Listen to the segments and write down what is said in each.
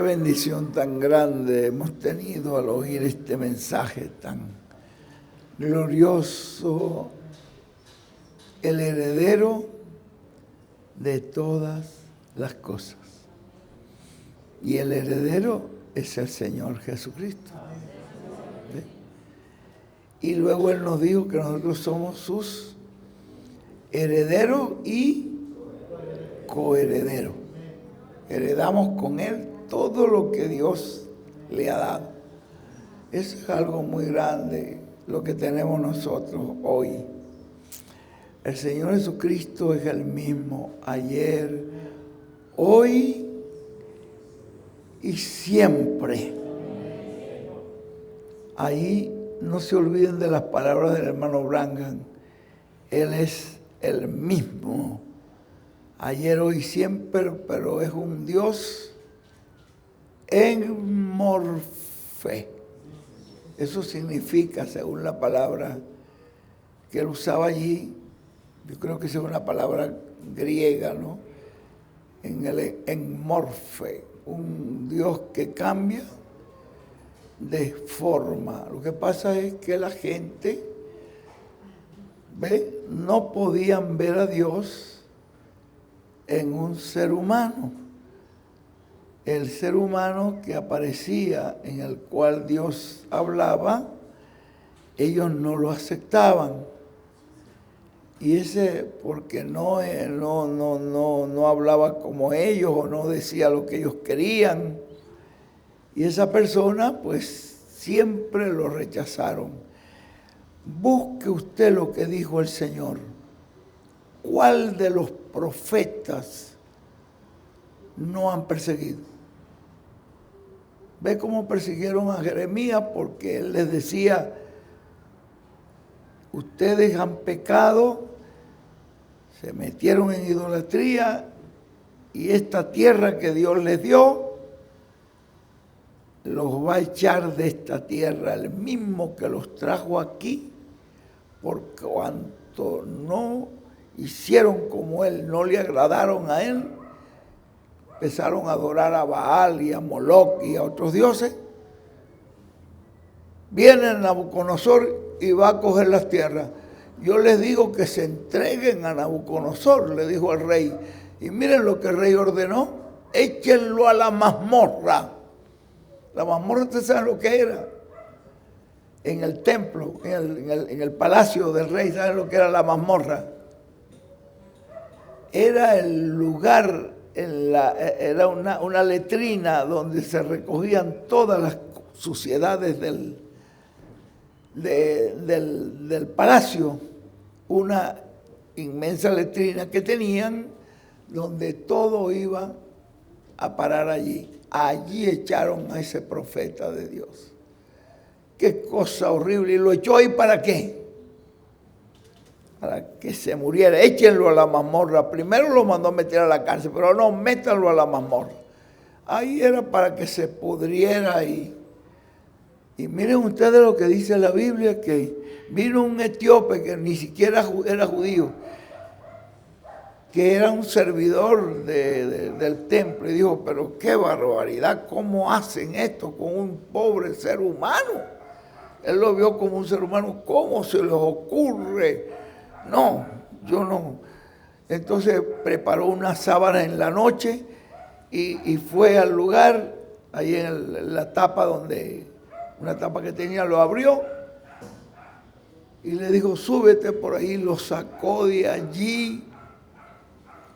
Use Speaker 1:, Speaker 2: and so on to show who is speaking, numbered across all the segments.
Speaker 1: Qué bendición tan grande hemos tenido al oír este mensaje tan glorioso. El heredero de todas las cosas. Y el heredero es el Señor Jesucristo. ¿Sí? Y luego Él nos dijo que nosotros somos sus herederos y coherederos. Heredamos con Él todo lo que Dios le ha dado. Eso es algo muy grande, lo que tenemos nosotros hoy. El Señor Jesucristo es el mismo ayer, hoy y siempre. Ahí no se olviden de las palabras del hermano Branham. Él es el mismo ayer, hoy y siempre, pero es un Dios en morfe. Eso significa, según la palabra que él usaba allí, yo creo que es una palabra griega, ¿no? En morfe, un Dios que cambia de forma. Lo que pasa es que la gente, no podían ver a Dios en un ser humano. El ser humano que aparecía, en el cual Dios hablaba, ellos no lo aceptaban. Y ese, porque no hablaba como ellos o no decía lo que ellos querían. Y esa persona, pues, siempre lo rechazaron. Busque usted lo que dijo el Señor. ¿Cuál de los profetas no han perseguido? ¿Ve cómo persiguieron a Jeremías? Porque él les decía, ustedes han pecado, se metieron en idolatría y esta tierra que Dios les dio, los va a echar de esta tierra, el mismo que los trajo aquí, por cuanto no hicieron como él, no le agradaron a él, empezaron a adorar a Baal y a Moloch y a otros dioses. Viene Nabucodonosor y va a coger las tierras. Yo les digo que se entreguen a Nabucodonosor, le dijo al rey. Y miren lo que el rey ordenó, échenlo a la mazmorra. La mazmorra, ¿ustedes saben lo que era? En el templo, en el palacio del rey, ¿saben lo que era la mazmorra? Era el lugar, era una letrina donde se recogían todas las suciedades del palacio. Una inmensa letrina que tenían donde todo iba a parar allí. Allí echaron a ese profeta de Dios. Qué cosa horrible. ¿Y lo echó ahí para qué? Para que se muriera. Échenlo a la mazmorra. Primero lo mandó a meter a la cárcel, pero no, métanlo a la mazmorra. Ahí era para que se pudriera ahí. Y miren ustedes lo que dice la Biblia, que vino un etíope que ni siquiera era judío, que era un servidor del templo, y dijo, pero qué barbaridad, ¿cómo hacen esto con un pobre ser humano? Él lo vio como un ser humano, ¿cómo se les ocurre? No, yo no. Entonces preparó una sábana en la noche y fue al lugar, ahí en la tapa una tapa que tenía, lo abrió y le dijo, súbete por ahí, lo sacó de allí.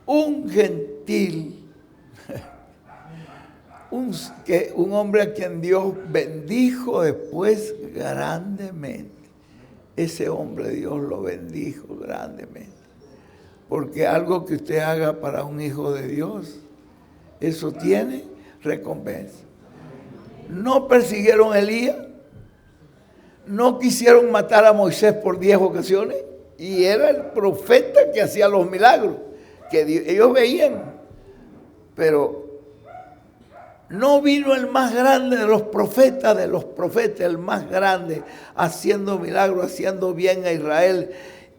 Speaker 1: Un gentil, un hombre a quien Dios bendijo después grandemente. Ese hombre Dios lo bendijo grandemente. Porque algo que usted haga para un hijo de Dios, eso tiene recompensa. No persiguieron a Elías, no quisieron matar a Moisés por 10 ocasiones, y era el profeta que hacía los milagros que ellos veían, pero no vino el más grande de los profetas, el más grande, haciendo milagros, haciendo bien a Israel.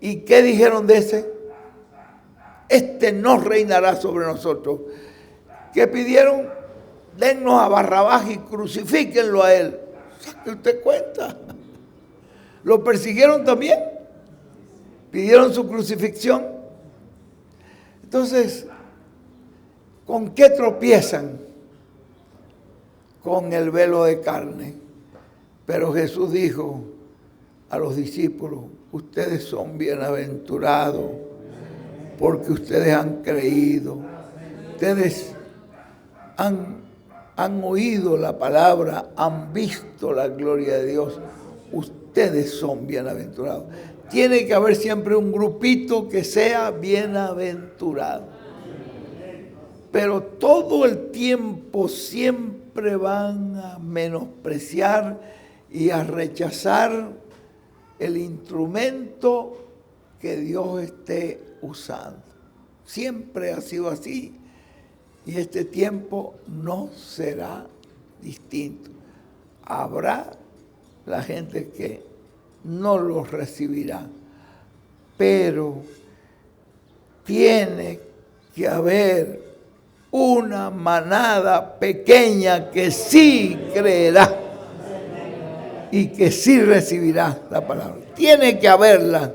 Speaker 1: ¿Y qué dijeron de ese? Este no reinará sobre nosotros. ¿Qué pidieron? dennos a Barrabás y crucifíquenlo a él. ¿Sabe usted cuenta? Lo persiguieron también, pidieron su crucifixión. Entonces, ¿con qué tropiezan? Con el velo de carne. Pero Jesús dijo a los discípulos, ustedes son bienaventurados porque ustedes han creído. Ustedes han oído la palabra, han visto la gloria de Dios. Ustedes son bienaventurados. Tiene que haber siempre un grupito que sea bienaventurado. Pero todo el tiempo siempre van a menospreciar y a rechazar el instrumento que Dios esté usando. Siempre ha sido así y este tiempo no será distinto. Habrá la gente que no los recibirá, pero tiene que haber una manada pequeña que sí creerá y que sí recibirá la palabra. Tiene que haberla,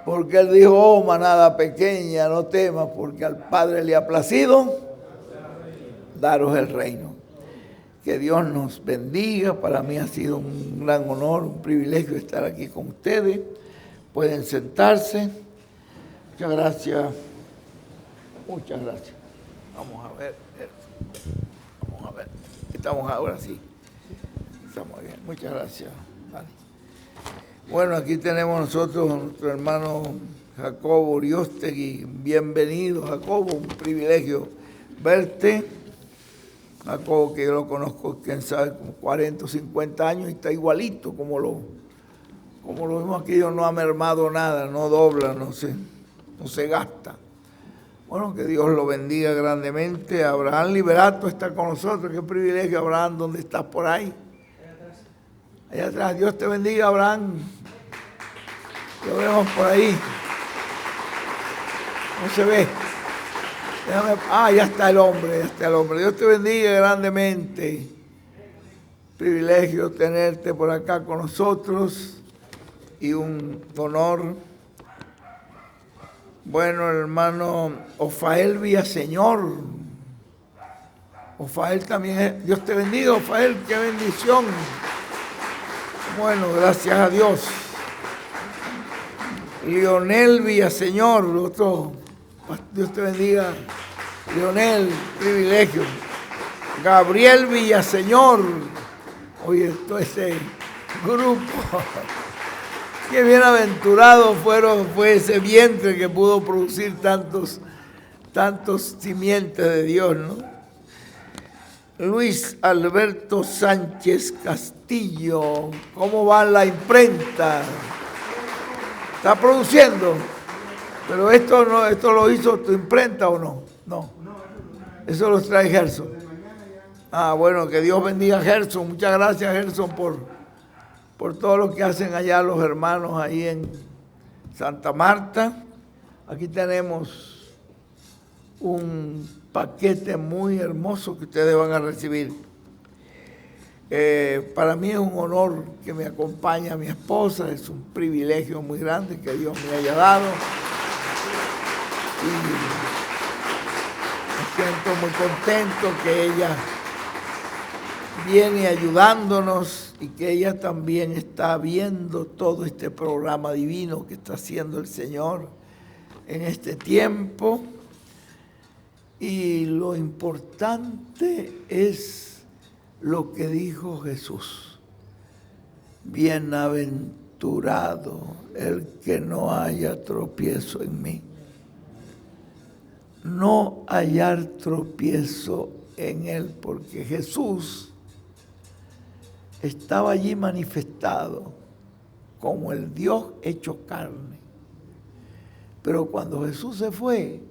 Speaker 1: porque él dijo, oh manada pequeña, no temas, porque al Padre le ha placido daros el reino. Que Dios nos bendiga. Para mí ha sido un gran honor, un privilegio estar aquí con ustedes. Pueden sentarse. Muchas gracias. Muchas gracias. Vamos a ver. Vamos a ver. Estamos ahora sí. Estamos bien. Muchas gracias. Vale. Bueno, aquí tenemos nosotros a nuestro hermano Jacobo Uriostegui. Bienvenido, Jacobo. Un privilegio verte. Jacobo, que yo lo conozco, quién sabe, como 40 o 50 años y está igualito como lo vimos aquí. No ha mermado nada, no dobla, no se gasta. Bueno, que Dios lo bendiga grandemente. Abraham Liberato está con nosotros. Qué privilegio, Abraham, ¿dónde estás? Por ahí. Allá atrás. Dios te bendiga, Abraham. Lo vemos por ahí. No se ve. Ya está el hombre, Dios te bendiga grandemente. Privilegio tenerte por acá con nosotros y un honor. Bueno, hermano Ofael Villaseñor. Ofael también, Dios te bendiga, Ofael, qué bendición. Bueno, gracias a Dios. Leonel Villaseñor, otro, Dios te bendiga. Leonel, privilegio. Gabriel Villaseñor. Oye, todo ese grupo. Qué bienaventurado fue ese vientre que pudo producir tantos simientes de Dios, ¿no? Luis Alberto Sánchez Castillo. ¿Cómo va la imprenta? ¿Está produciendo? Pero esto lo hizo tu imprenta o no? No. Eso lo trae Gerson. Bueno, que Dios bendiga a Gerson. Muchas gracias, Gerson, por todo lo que hacen allá los hermanos ahí en Santa Marta. Aquí tenemos un paquete muy hermoso que ustedes van a recibir. Para mí es un honor que me acompañe a mi esposa. Es un privilegio muy grande que Dios me haya dado. Y me siento muy contento que ella viene ayudándonos y que ella también está viendo todo este programa divino que está haciendo el Señor en este tiempo. Y lo importante es lo que dijo Jesús. Bienaventurado el que no haya tropiezo en mí. No hallar tropiezo en él, porque Jesús estaba allí manifestado como el Dios hecho carne. Pero cuando Jesús se fue,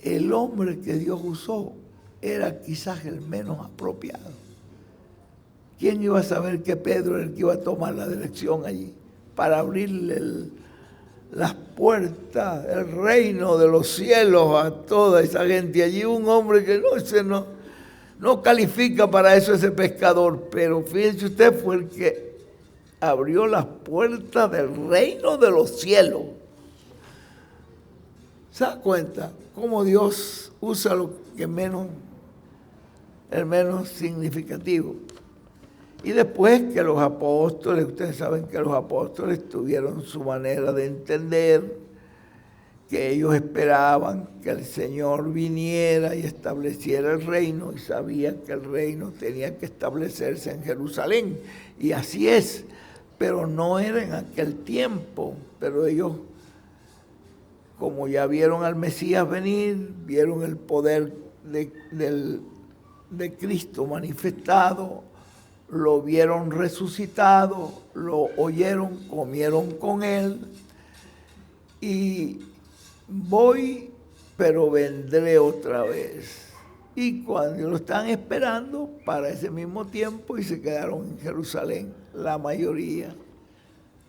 Speaker 1: el hombre que Dios usó era quizás el menos apropiado. ¿Quién iba a saber que Pedro era el que iba a tomar la dirección allí para abrirle las puertas del reino de los cielos a toda esa gente. Allí un hombre que no califica para eso, ese pescador, pero fíjense usted, fue el que abrió las puertas del reino de los cielos. ¿Se da cuenta cómo Dios usa lo que menos, el menos significativo? Y después que los apóstoles, ustedes saben que los apóstoles tuvieron su manera de entender, que ellos esperaban que el Señor viniera y estableciera el reino, y sabían que el reino tenía que establecerse en Jerusalén. Y así es, pero no era en aquel tiempo. Pero ellos, como ya vieron al Mesías venir, vieron el poder de Cristo manifestado, lo vieron resucitado, lo oyeron, comieron con él, y voy, pero vendré otra vez. Y cuando lo están esperando para ese mismo tiempo, y se quedaron en Jerusalén, la mayoría.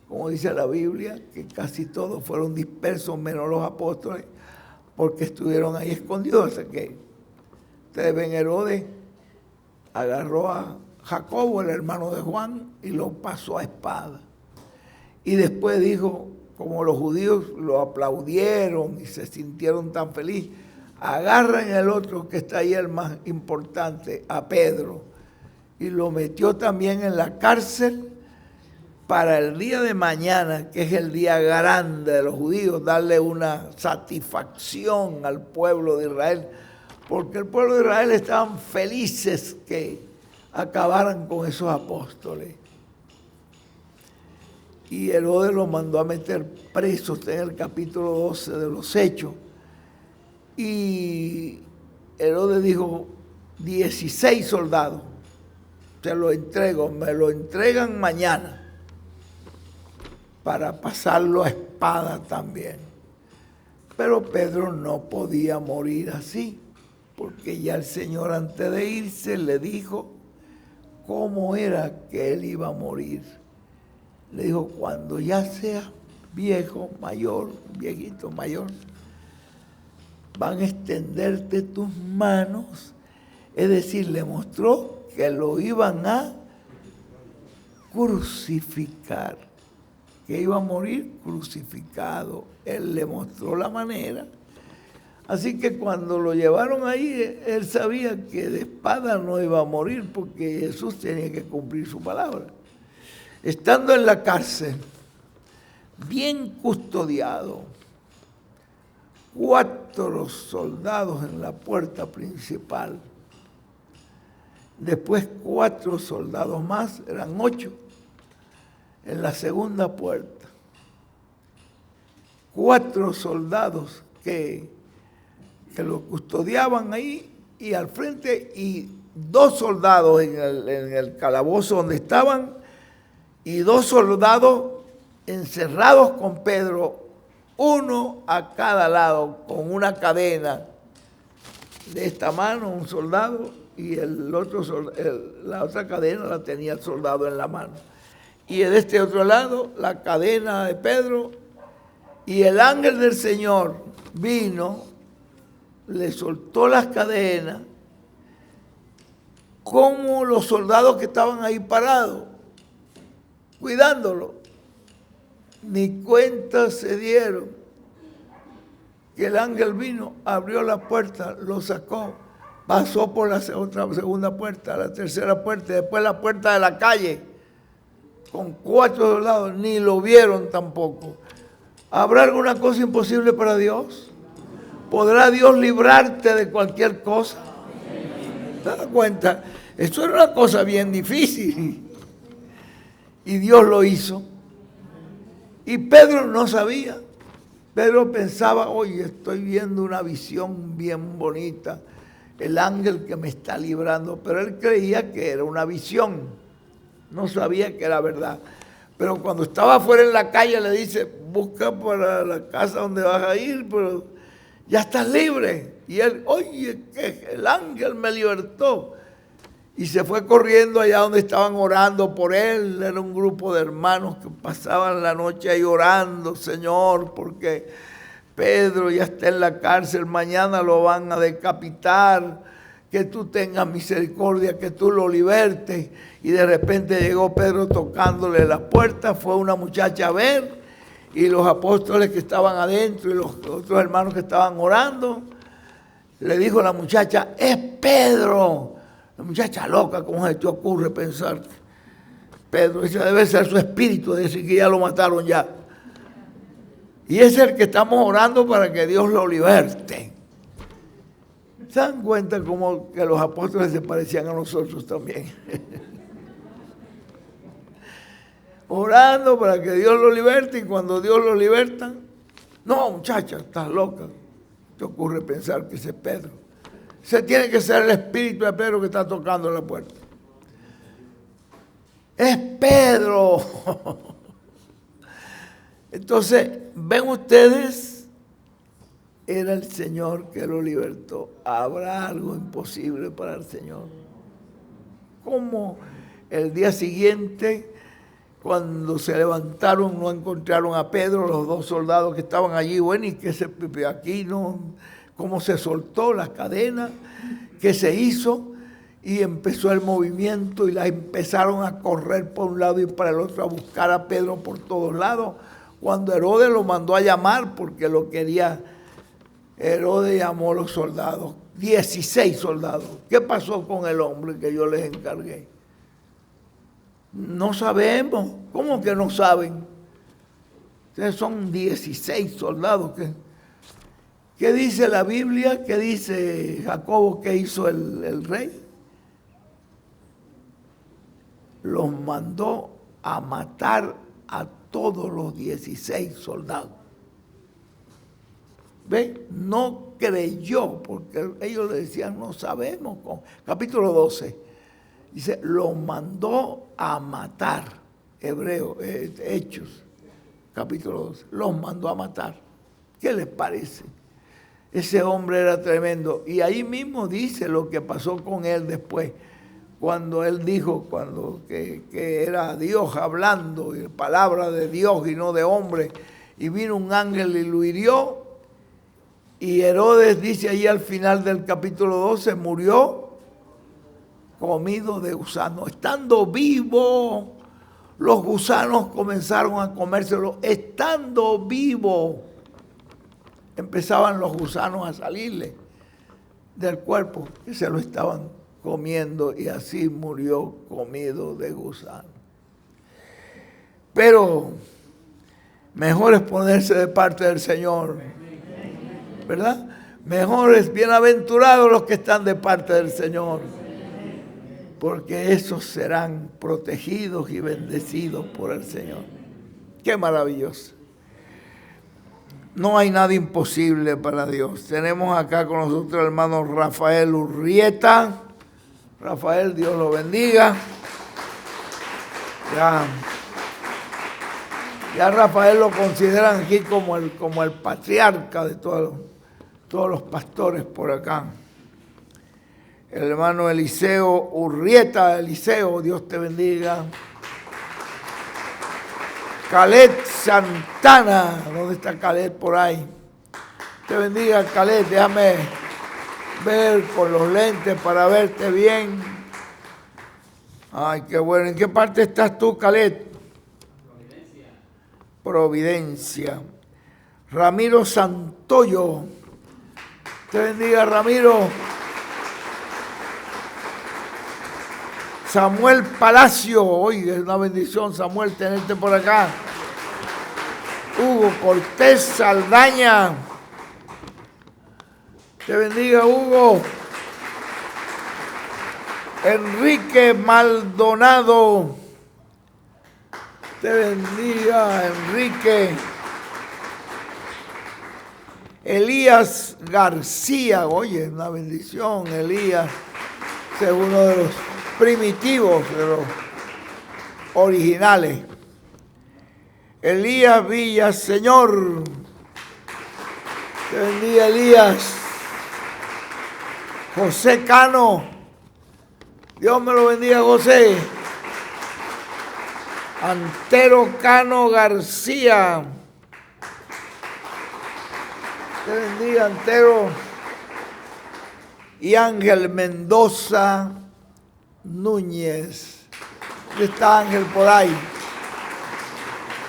Speaker 1: Como dice la Biblia, que casi todos fueron dispersos, menos los apóstoles, porque estuvieron ahí escondidos. Hasta que ustedes ven, Herodes agarró a Jacobo, el hermano de Juan, y lo pasó a espada. Y después dijo, como los judíos lo aplaudieron y se sintieron tan felices, agarran el otro que está ahí, el más importante, a Pedro, y lo metió también en la cárcel para el día de mañana, que es el día grande de los judíos, darle una satisfacción al pueblo de Israel, porque el pueblo de Israel estaban felices que acabaran con esos apóstoles. Y Herodes los mandó a meter presos, está en el capítulo 12 de los Hechos. Y Herodes dijo, 16 soldados, te lo entrego, me lo entregan mañana, para pasarlo a espada también. Pero Pedro no podía morir así, porque ya el Señor antes de irse le dijo cómo era que él iba a morir. Le dijo, cuando ya seas viejo, mayor, viejito, mayor, van a extenderte tus manos. Es decir, le mostró que lo iban a crucificar, que iba a morir crucificado. Él le mostró la manera. Así que cuando lo llevaron ahí, él sabía que de espada no iba a morir, porque Jesús tenía que cumplir su palabra. Estando en la cárcel, bien custodiado, 4 soldados en la puerta principal, después 4 soldados más, eran 8, en la segunda puerta. 4 soldados que lo custodiaban ahí, y al frente, y 2 soldados en el calabozo donde estaban, y 2 soldados encerrados con Pedro, uno a cada lado, con una cadena de esta mano, un soldado, y la otra cadena la tenía el soldado en la mano. Y de este otro lado, la cadena de Pedro, y el ángel del Señor vino, le soltó las cadenas, como los soldados que estaban ahí parados, cuidándolo, ni cuenta se dieron que el ángel vino, abrió la puerta, lo sacó, pasó por la segunda puerta, la tercera puerta, después la puerta de la calle, con 4 soldados, ni lo vieron tampoco. ¿Habrá alguna cosa imposible para Dios? ¿Podrá Dios librarte de cualquier cosa? ¿Te das cuenta? Eso era una cosa bien difícil. Y Dios lo hizo. Y Pedro no sabía. Pedro pensaba, oye, estoy viendo una visión bien bonita, el ángel que me está librando. Pero él creía que era una visión. No sabía que era verdad. Pero cuando estaba afuera en la calle le dice, busca para la casa donde vas a ir, pero ya estás libre. Y él, oye, que el ángel me libertó. Y se fue corriendo allá donde estaban orando por él. Era un grupo de hermanos que pasaban la noche ahí orando, Señor, porque Pedro ya está en la cárcel, mañana lo van a decapitar, que tú tengas misericordia, que tú lo libertes. Y de repente llegó Pedro tocándole la puerta, fue una muchacha a ver, y los apóstoles que estaban adentro y los otros hermanos que estaban orando, le dijo a la muchacha, es Pedro. La muchacha loca, ¿cómo se te ocurre pensar? Pedro, ese debe ser su espíritu, de decir que ya lo mataron ya. Y es el que estamos orando para que Dios lo liberte. ¿Se dan cuenta cómo que los apóstoles se parecían a nosotros también? Orando para que Dios lo liberte, y cuando Dios lo liberta, no, muchacha, estás loca. ¿Te ocurre pensar que ese es Pedro? Ese tiene que ser el espíritu de Pedro que está tocando la puerta. Es Pedro. Entonces, ven ustedes, era el Señor que lo libertó. ¿Habrá algo imposible para el Señor? ¿Cómo el día siguiente, cuando se levantaron, no encontraron a Pedro, los dos soldados que estaban allí? Bueno, y que aquí no, cómo se soltó la cadena, que se hizo, y empezó el movimiento, y la empezaron a correr por un lado y para el otro, a buscar a Pedro por todos lados. Cuando Herodes lo mandó a llamar, porque lo quería, Herodes llamó a los soldados, 16 soldados. ¿Qué pasó con el hombre que yo les encargué? No sabemos. ¿Cómo que no saben? Ustedes son 16 soldados. ¿Qué dice la Biblia? ¿Qué dice Jacobo que hizo el rey? Los mandó a matar a todos los 16 soldados. ¿Ven? No creyó, porque ellos le decían, no sabemos. Capítulo 12. Dice, los mandó a matar. Hebreo, Hechos, capítulo 12. Los mandó a matar. ¿Qué les parece? Ese hombre era tremendo. Y ahí mismo dice lo que pasó con él después. Cuando él dijo que era Dios hablando, y palabra de Dios y no de hombre, y vino un ángel y lo hirió, y Herodes dice ahí al final del capítulo 12, murió comido de gusanos. Estando vivo, los gusanos comenzaron a comérselo. Estando vivo, empezaban los gusanos a salirle del cuerpo, que se lo estaban comiendo, y así murió comido de gusano. Pero mejor es ponerse de parte del Señor, ¿verdad? Mejor es bienaventurados los que están de parte del Señor, porque esos serán protegidos y bendecidos por el Señor. Qué maravilloso. No hay nada imposible para Dios. Tenemos acá con nosotros el hermano Rafael Urrieta. Rafael, Dios lo bendiga. Ya Rafael lo consideran aquí como el patriarca de todos los pastores por acá. El hermano Eliseo Urrieta, Eliseo, Dios te bendiga. Calet Santana, ¿dónde está Calet por ahí? Te bendiga, Calet, déjame ver con los lentes para verte bien. Ay, qué bueno. ¿En qué parte estás tú, Calet? Providencia. Ramiro Santoyo. Te bendiga, Ramiro. Samuel Palacio. Oye, es una bendición, Samuel, tenerte por acá. Hugo Cortés Saldaña. Te bendiga, Hugo. Enrique Maldonado. Te bendiga, Enrique. Elías García. Oye, una bendición, Elías. Ese es uno de los primitivos, de los originales. Elías Villaseñor. Te bendiga, Elías. José Cano. Dios me lo bendiga, José. Antero Cano García. Te bendiga, Antero. Y Ángel Mendoza Núñez. ¿Dónde está Ángel por ahí?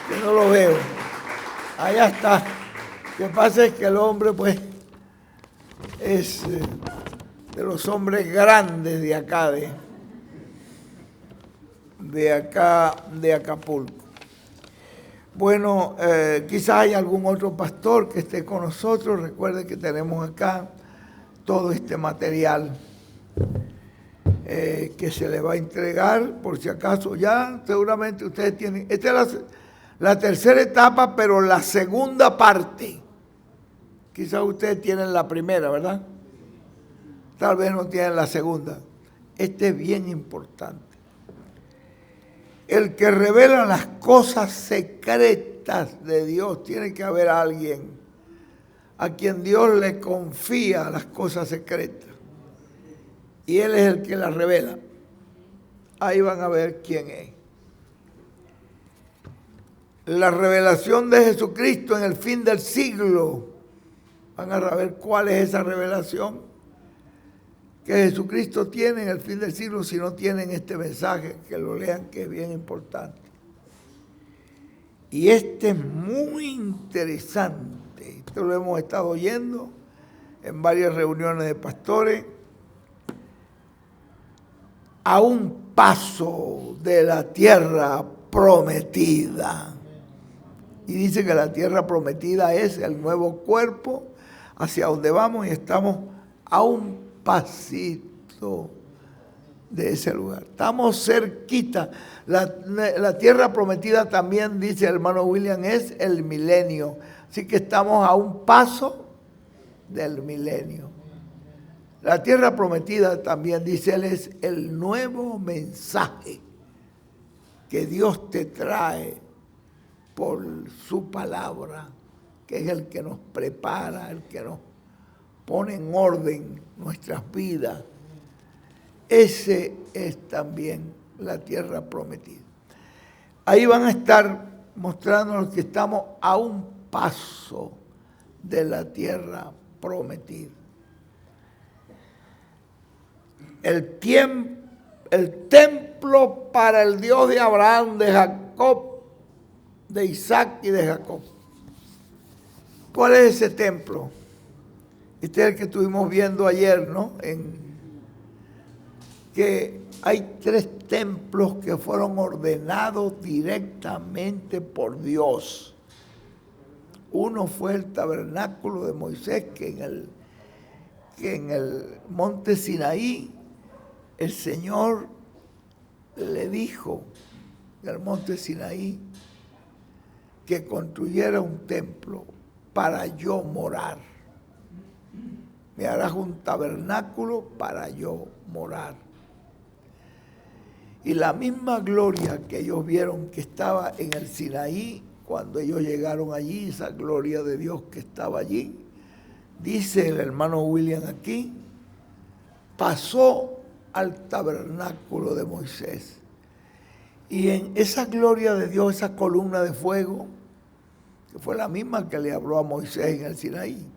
Speaker 1: Que no lo veo. Allá está. Lo que pasa es que el hombre, pues, es de los hombres grandes de acá, de Acapulco. Bueno, quizás hay algún otro pastor que esté con nosotros. Recuerde que tenemos acá todo este material que se le va a entregar, por si acaso ya, seguramente ustedes tienen. Esta es la tercera etapa, pero la segunda parte. Quizás ustedes tienen la primera, ¿verdad? Tal vez no tienen la segunda. Este es bien importante. El que revela las cosas secretas de Dios, tiene que haber alguien a quien Dios le confía las cosas secretas. Y Él es el que las revela. Ahí van a ver quién es. La revelación de Jesucristo en el fin del siglo. Van a ver cuál es esa revelación que Jesucristo tiene en el fin del siglo. Si no tienen este mensaje, que lo lean, que es bien importante. Y este es muy interesante. Esto lo hemos estado oyendo en varias reuniones de pastores. A un paso de la tierra prometida. Y dice que la tierra prometida es el nuevo cuerpo hacia donde vamos, y estamos a un pasito de ese lugar. Estamos cerquita. La tierra prometida también, dice el hermano William, es el milenio. Así que estamos a un paso del milenio. La tierra prometida también, dice él, es el nuevo mensaje que Dios te trae por su palabra, que es el que nos prepara, el que nos pone en orden nuestras vidas. Ese es también la tierra prometida. Ahí van a estar mostrándonos que estamos a un paso de la tierra prometida. El templo para el Dios de Abraham, de Jacob, de Isaac y de Jacob. ¿Cuál es ese templo? Este es el que estuvimos viendo ayer, ¿no? Que hay 3 templos que fueron ordenados directamente por Dios. Uno fue el tabernáculo de Moisés, que en el monte Sinaí el Señor le dijo del monte Sinaí que construyera un templo para yo morar. Me harás un tabernáculo para yo morar. Y la misma gloria que ellos vieron que estaba en el Sinaí, cuando ellos llegaron allí, esa gloria de Dios que estaba allí, dice el hermano William aquí, pasó al tabernáculo de Moisés. Y en esa gloria de Dios, esa columna de fuego, que fue la misma que le habló a Moisés en el Sinaí,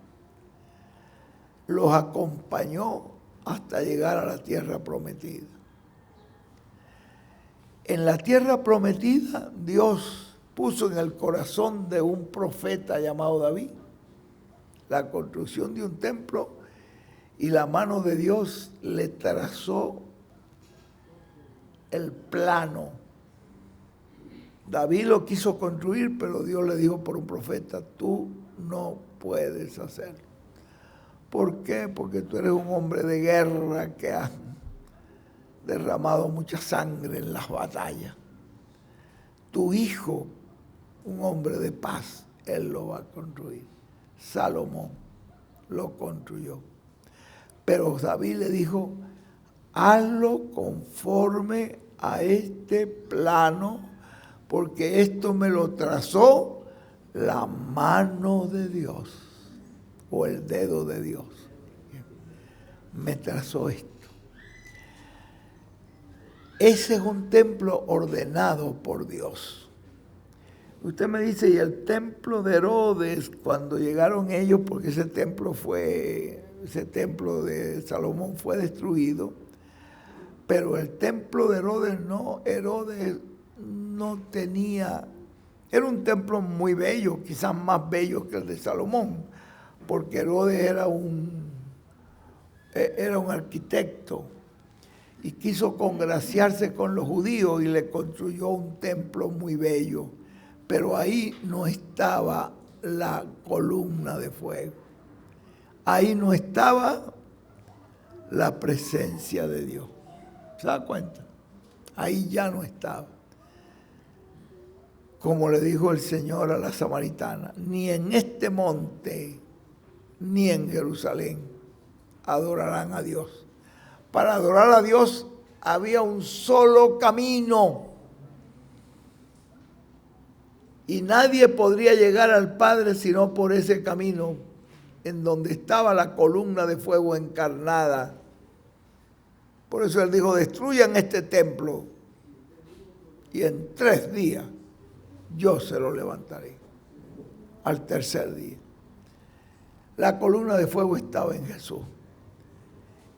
Speaker 1: los acompañó hasta llegar a la tierra prometida. En la tierra prometida, Dios puso en el corazón de un profeta llamado David la construcción de un templo, y la mano de Dios le trazó el plano. David lo quiso construir, pero Dios le dijo por un profeta, tú no puedes hacerlo. ¿Por qué? Porque tú eres un hombre de guerra que ha derramado mucha sangre en las batallas. Tu hijo, un hombre de paz, él lo va a construir. Salomón lo construyó. Pero David le dijo, hazlo conforme a este plano, porque esto me lo trazó la mano de Dios, o el dedo de Dios. Me trazó esto. Ese es un templo ordenado por Dios. Usted me dice, y el templo de Herodes, cuando llegaron ellos, porque ese templo de Salomón fue destruido, pero el templo de Herodes no tenía, era un templo muy bello, quizás más bello que el de Salomón, porque Herodes era un arquitecto y quiso congraciarse con los judíos y le construyó un templo muy bello, pero ahí no estaba la columna de fuego, ahí no estaba la presencia de Dios. ¿Se da cuenta? Ahí ya no estaba. Como le dijo el Señor a la samaritana, ni en este monte, ni en Jerusalén adorarán a Dios. Para adorar a Dios había un solo camino. Y nadie podría llegar al Padre sino por ese camino, en donde estaba la columna de fuego encarnada. Por eso él dijo, destruyan este templo y en 3 días yo se lo levantaré. Al tercer día. La columna de fuego estaba en Jesús.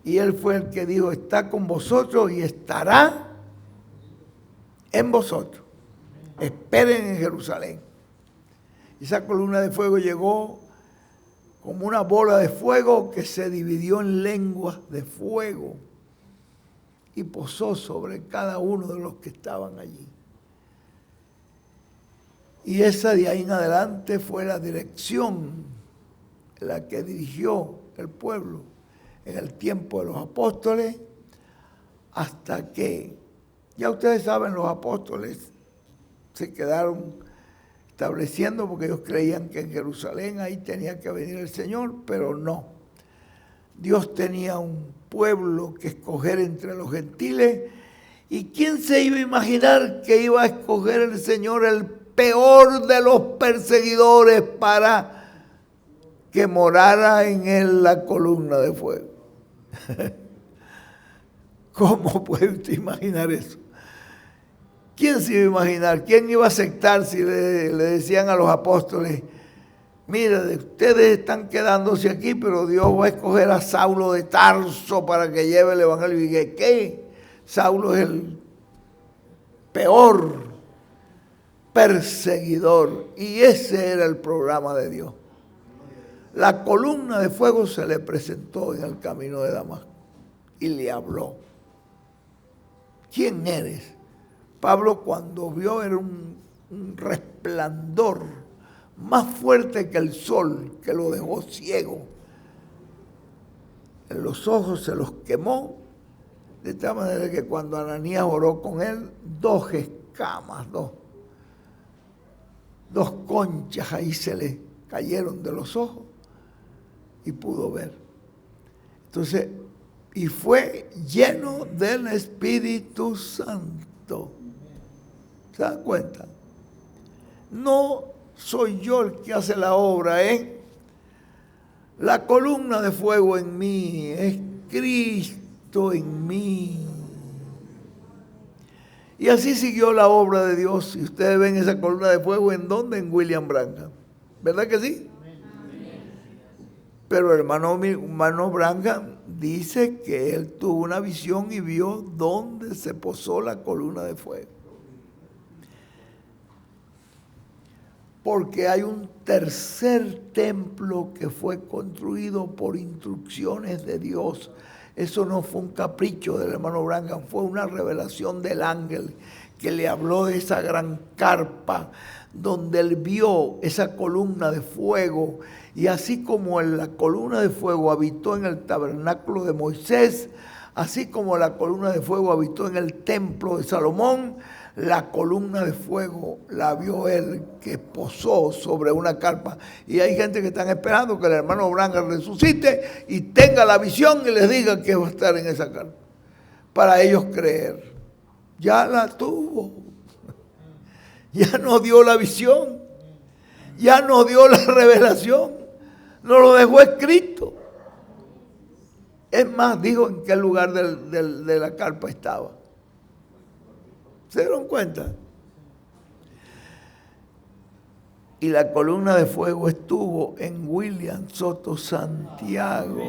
Speaker 1: Y él fue el que dijo, está con vosotros y estará en vosotros. Esperen en Jerusalén. Esa columna de fuego llegó como una bola de fuego que se dividió en lenguas de fuego y posó sobre cada uno de los que estaban allí. Y esa de ahí en adelante fue la dirección en la que dirigió el pueblo en el tiempo de los apóstoles, hasta que, ya ustedes saben, los apóstoles se quedaron estableciendo porque ellos creían que en Jerusalén ahí tenía que venir el Señor, pero no. Dios tenía un pueblo que escoger entre los gentiles, y ¿quién se iba a imaginar que iba a escoger el Señor el peor de los perseguidores para que morara en él la columna de fuego? ¿Cómo puede usted imaginar eso? ¿Quién se iba a imaginar? ¿Quién iba a aceptar si le decían a los apóstoles, mira, ustedes están quedándose aquí, pero Dios va a escoger a Saulo de Tarso para que lleve el evangelio? Y dije, ¿qué? Saulo es el peor perseguidor, y ese era el programa de Dios. La columna de fuego se le presentó en el camino de Damasco y le habló. ¿Quién eres? Pablo, cuando vio, era un resplandor más fuerte que el sol, que lo dejó ciego. En los ojos se los quemó, de tal manera que cuando Ananías oró con él, 2 escamas, dos conchas ahí se le cayeron de los ojos y pudo ver. Entonces, y fue lleno del Espíritu Santo. ¿Se dan cuenta? No soy yo el que hace la obra, la columna de fuego en mí, es Cristo en mí. Y así siguió la obra de Dios. Y ustedes ven esa columna de fuego, ¿en dónde? En William Branham. ¿Verdad que sí? Pero el hermano Branham dice que él tuvo una visión y vio dónde se posó la columna de fuego. Porque hay un tercer templo que fue construido por instrucciones de Dios. Eso no fue un capricho del hermano Branham, fue una revelación del ángel que le habló de esa gran carpa, donde él vio esa columna de fuego. Y así como la columna de fuego habitó en el tabernáculo de Moisés, así como la columna de fuego habitó en el templo de Salomón, la columna de fuego la vio él, que posó sobre una carpa. Y hay gente que están esperando que el hermano Branham resucite y tenga la visión y les diga que va a estar en esa carpa, para ellos creer. Ya la tuvo. Ya nos dio la visión. Ya nos dio la revelación. Nos lo dejó escrito. Es más, dijo en qué lugar de la carpa estaba. ¿Se dieron cuenta? Y la columna de fuego estuvo en William Soto, Santiago.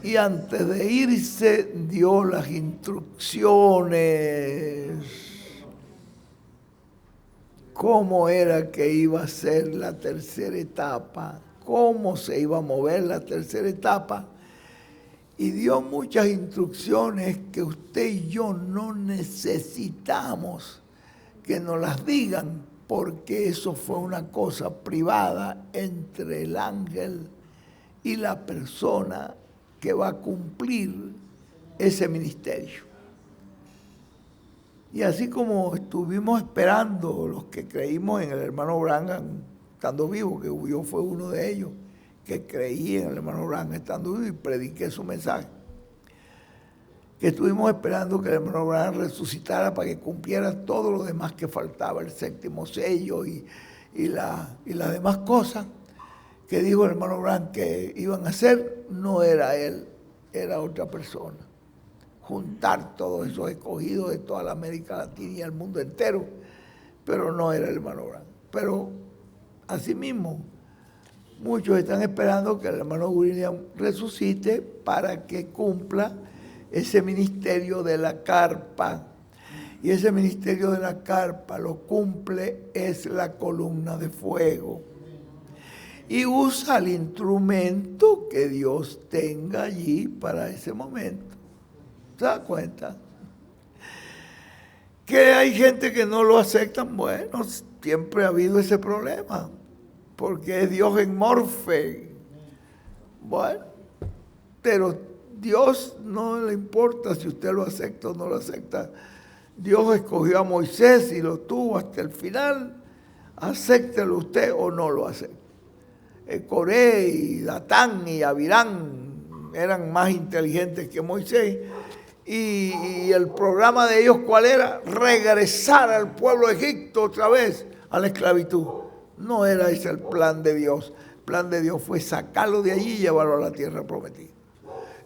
Speaker 1: Y antes de irse dio las instrucciones. Cómo era que iba a ser la tercera etapa, cómo se iba a mover la tercera etapa. Y dio muchas instrucciones que usted y yo no necesitamos que nos las digan, porque eso fue una cosa privada entre el ángel y la persona que va a cumplir ese ministerio. Y así como estuvimos esperando los que creímos en el hermano Branham estando vivo, que yo fue uno de ellos, que creí en el hermano Branham estando vivo y prediqué su mensaje, que estuvimos esperando que el hermano Branham resucitara para que cumpliera todo lo demás que faltaba, el séptimo sello y las demás cosas que dijo el hermano Branham que iban a hacer. No era él, era otra persona. Juntar todos esos escogidos de toda la América Latina y el mundo entero, pero no era el hermano Branham. Pero asimismo, muchos están esperando que el hermano William resucite para que cumpla ese ministerio de la carpa. Y ese ministerio de la carpa lo cumple es la columna de fuego. Y usa el instrumento que Dios tenga allí para ese momento. ¿Se da cuenta? Que hay gente que no lo aceptan. Bueno, siempre ha habido ese problema, porque es Dios en morfe. Bueno, pero Dios no le importa si usted lo acepta o no lo acepta. Dios escogió a Moisés y lo tuvo hasta el final. Acéptelo usted o no lo acepta. Coré y Datán y Abirán eran más inteligentes que Moisés. Y el programa de ellos, ¿cuál era? Regresar al pueblo de Egipto otra vez a la esclavitud. No era ese el plan de Dios. El plan de Dios fue sacarlo de allí y llevarlo a la tierra prometida.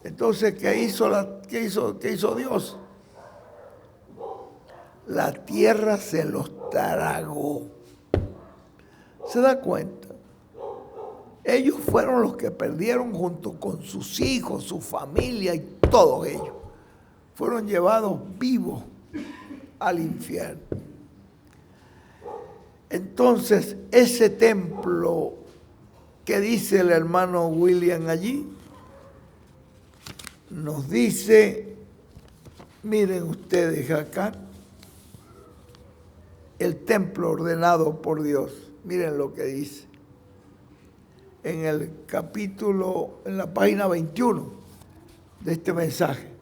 Speaker 1: Entonces, ¿qué hizo Dios? La tierra se los tragó. ¿Se da cuenta? Ellos fueron los que perdieron junto con sus hijos, su familia y todos ellos. Fueron llevados vivos al infierno. Entonces, ese templo que dice el hermano William allí, nos dice, miren ustedes acá, el templo ordenado por Dios. Miren lo que dice. En el capítulo, en la página 21 de este mensaje.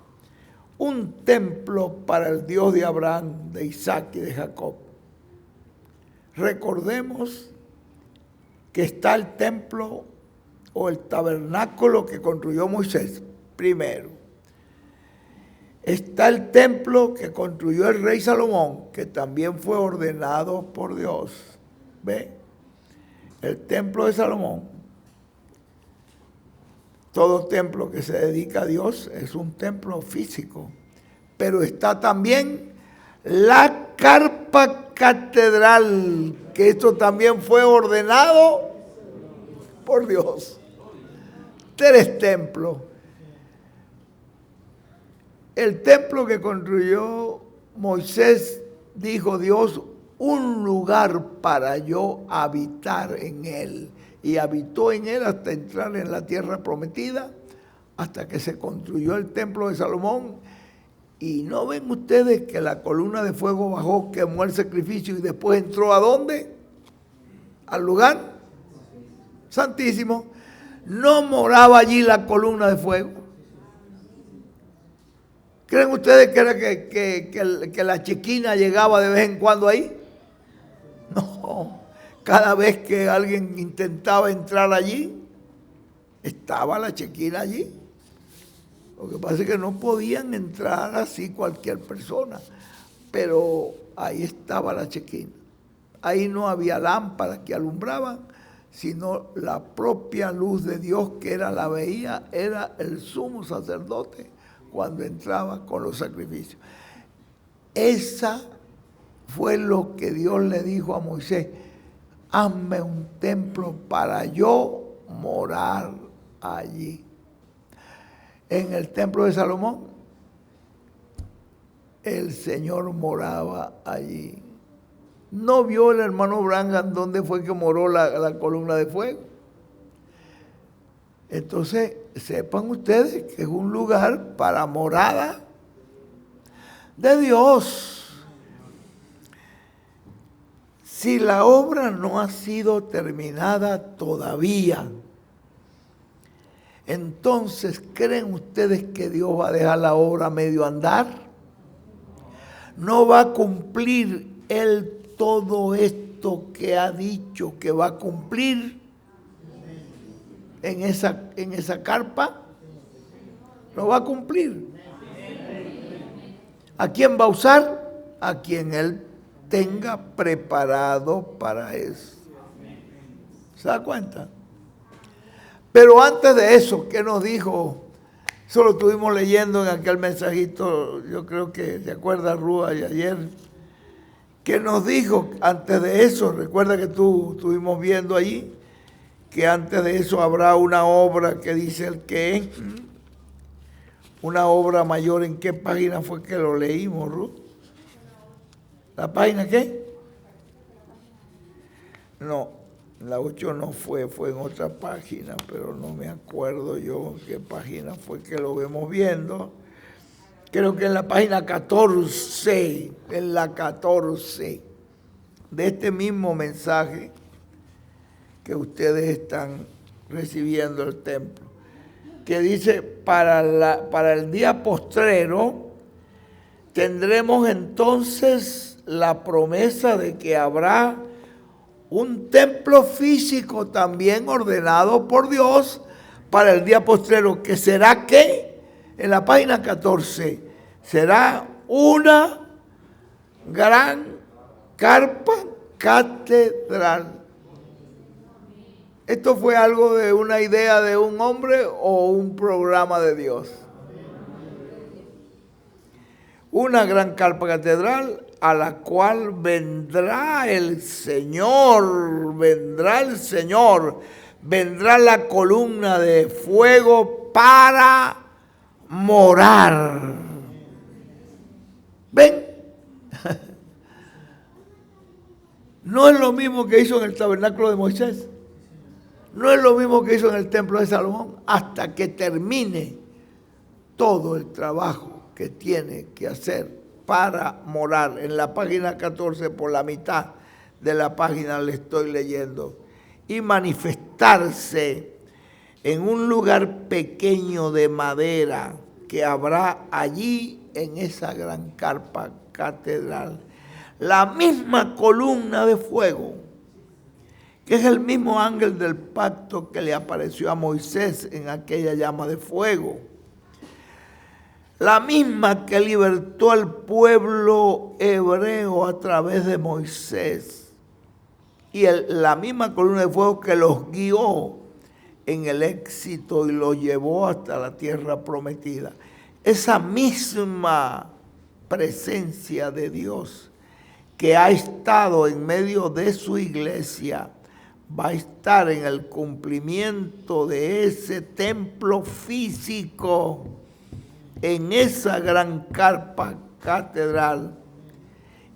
Speaker 1: Un templo para el Dios de Abraham, de Isaac y de Jacob. Recordemos que está el templo o el tabernáculo que construyó Moisés primero. Está el templo que construyó el rey Salomón, que también fue ordenado por Dios. ¿Ve? El templo de Salomón. Todo templo que se dedica a Dios es un templo físico. Pero está también la carpa catedral, que esto también fue ordenado por Dios. 3 templos. El templo que construyó Moisés, dijo Dios, un lugar para yo habitar en él. Y habitó en él hasta entrar en la tierra prometida, hasta que se construyó el templo de Salomón. Y no ven ustedes que la columna de fuego bajó, quemó el sacrificio y después entró ¿a dónde? Al lugar santísimo. No moraba allí la columna de fuego. ¿Creen ustedes que era que la chequina llegaba de vez en cuando ahí? No. Cada vez que alguien intentaba entrar allí, estaba la chequina allí. Lo que pasa es que no podían entrar así cualquier persona, pero ahí estaba la chequina. Ahí no había lámparas que alumbraban, sino la propia luz de Dios, que era la veía, era el sumo sacerdote cuando entraba con los sacrificios. Esa fue lo que Dios le dijo a Moisés: hazme un templo para yo morar allí. En el templo de Salomón, el Señor moraba allí. ¿No vio el hermano Branham dónde fue que moró la columna de fuego? Entonces, sepan ustedes que es un lugar para morada de Dios. Si la obra no ha sido terminada todavía, entonces, ¿creen ustedes que Dios va a dejar la obra a medio andar? ¿No va a cumplir Él todo esto que ha dicho que va a cumplir en esa carpa? ¿Lo va a cumplir? ¿A quién va a usar? A quien Él tenga preparado para eso. ¿Se da cuenta? Pero antes de eso, ¿qué nos dijo? Eso lo estuvimos leyendo en aquel mensajito, yo creo que se acuerda Rúa y ayer. ¿Qué nos dijo antes de eso? Recuerda que estuvimos viendo allí que antes de eso habrá una obra que dice el que una obra mayor. ¿En qué página fue que lo leímos, Ruth? ¿La página qué? No, la 8 no fue en otra página, pero no me acuerdo yo qué página fue que lo vemos viendo. Creo que en la página 14, en la 14 de este mismo mensaje que ustedes están recibiendo el templo, que dice: para el día postrero tendremos entonces la promesa de que habrá un templo físico también ordenado por Dios para el día postrero, que será ¿qué? En la página 14, será una gran carpa catedral. ¿Esto fue algo de una idea de un hombre o un programa de Dios? Una gran carpa catedral a la cual vendrá el Señor, vendrá la columna de fuego para morar. ¿Ven? No es lo mismo que hizo en el tabernáculo de Moisés. No es lo mismo que hizo en el templo de Salomón, hasta que termine todo el trabajo que tiene que hacer para morar. En la página 14, por la mitad de la página le estoy leyendo. Y manifestarse en un lugar pequeño de madera que habrá allí en esa gran carpa catedral. La misma columna de fuego, que es el mismo ángel del pacto que le apareció a Moisés en aquella llama de fuego. La misma que libertó al pueblo hebreo a través de Moisés. Y la misma columna de fuego que los guió en el éxito y los llevó hasta la tierra prometida. Esa misma presencia de Dios que ha estado en medio de su iglesia, va a estar en el cumplimiento de ese templo físico, en esa gran carpa catedral,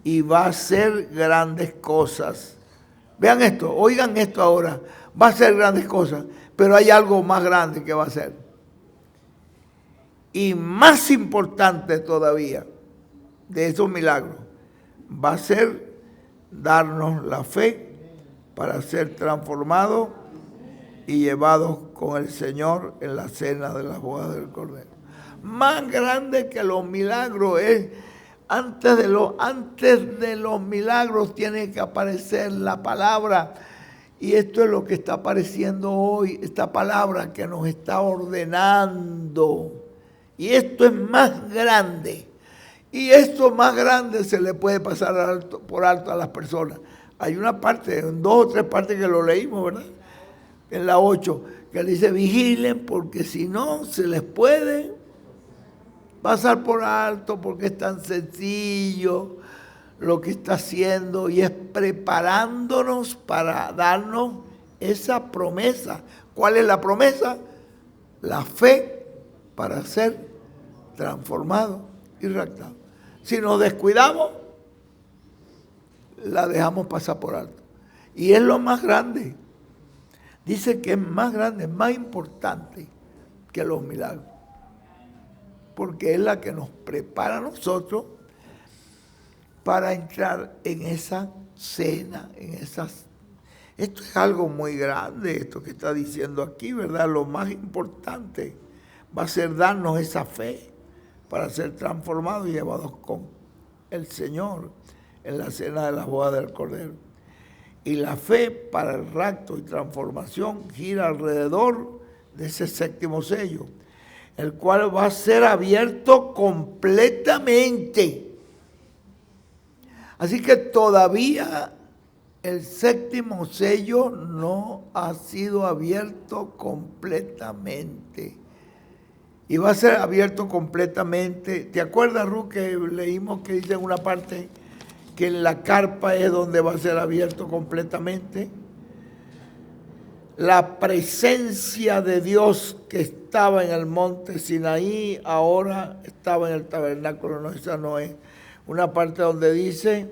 Speaker 1: y va a hacer grandes cosas. Vean esto, oigan esto ahora, va a hacer grandes cosas, pero hay algo más grande que va a hacer. Y más importante todavía de esos milagros, va a ser darnos la fe para ser transformados y llevados con el Señor en la cena de las bodas del Cordero. Más grande que los milagros es, antes de los milagros tiene que aparecer la palabra. Y esto es lo que está apareciendo hoy, esta palabra que nos está ordenando. Y esto es más grande. Y esto más grande se le puede pasar por alto a las personas. Hay una parte, en 2 o 3 partes que lo leímos, ¿verdad? En la 8, que le dice: vigilen, porque si no se les puede pasar por alto porque es tan sencillo lo que está haciendo y es preparándonos para darnos esa promesa. ¿Cuál es la promesa? La fe para ser transformado y raptado. Si nos descuidamos, la dejamos pasar por alto. Y es lo más grande. Dice que es más grande, es más importante que los milagros. Porque es la que nos prepara a nosotros para entrar en esa cena, en esas... Esto es algo muy grande, esto que está diciendo aquí, ¿verdad? Lo más importante va a ser darnos esa fe para ser transformados y llevados con el Señor en la cena de la boda del Cordero. Y la fe para el rapto y transformación gira alrededor de ese séptimo sello, el cual va a ser abierto completamente. Así que todavía el séptimo sello no ha sido abierto completamente. Y va a ser abierto completamente. ¿Te acuerdas, Ruth, que leímos que dice en una parte que en la carpa es donde va a ser abierto completamente? La presencia de Dios que estaba en el monte Sinaí, ahora estaba en el tabernáculo. No, esa no es. Una parte donde dice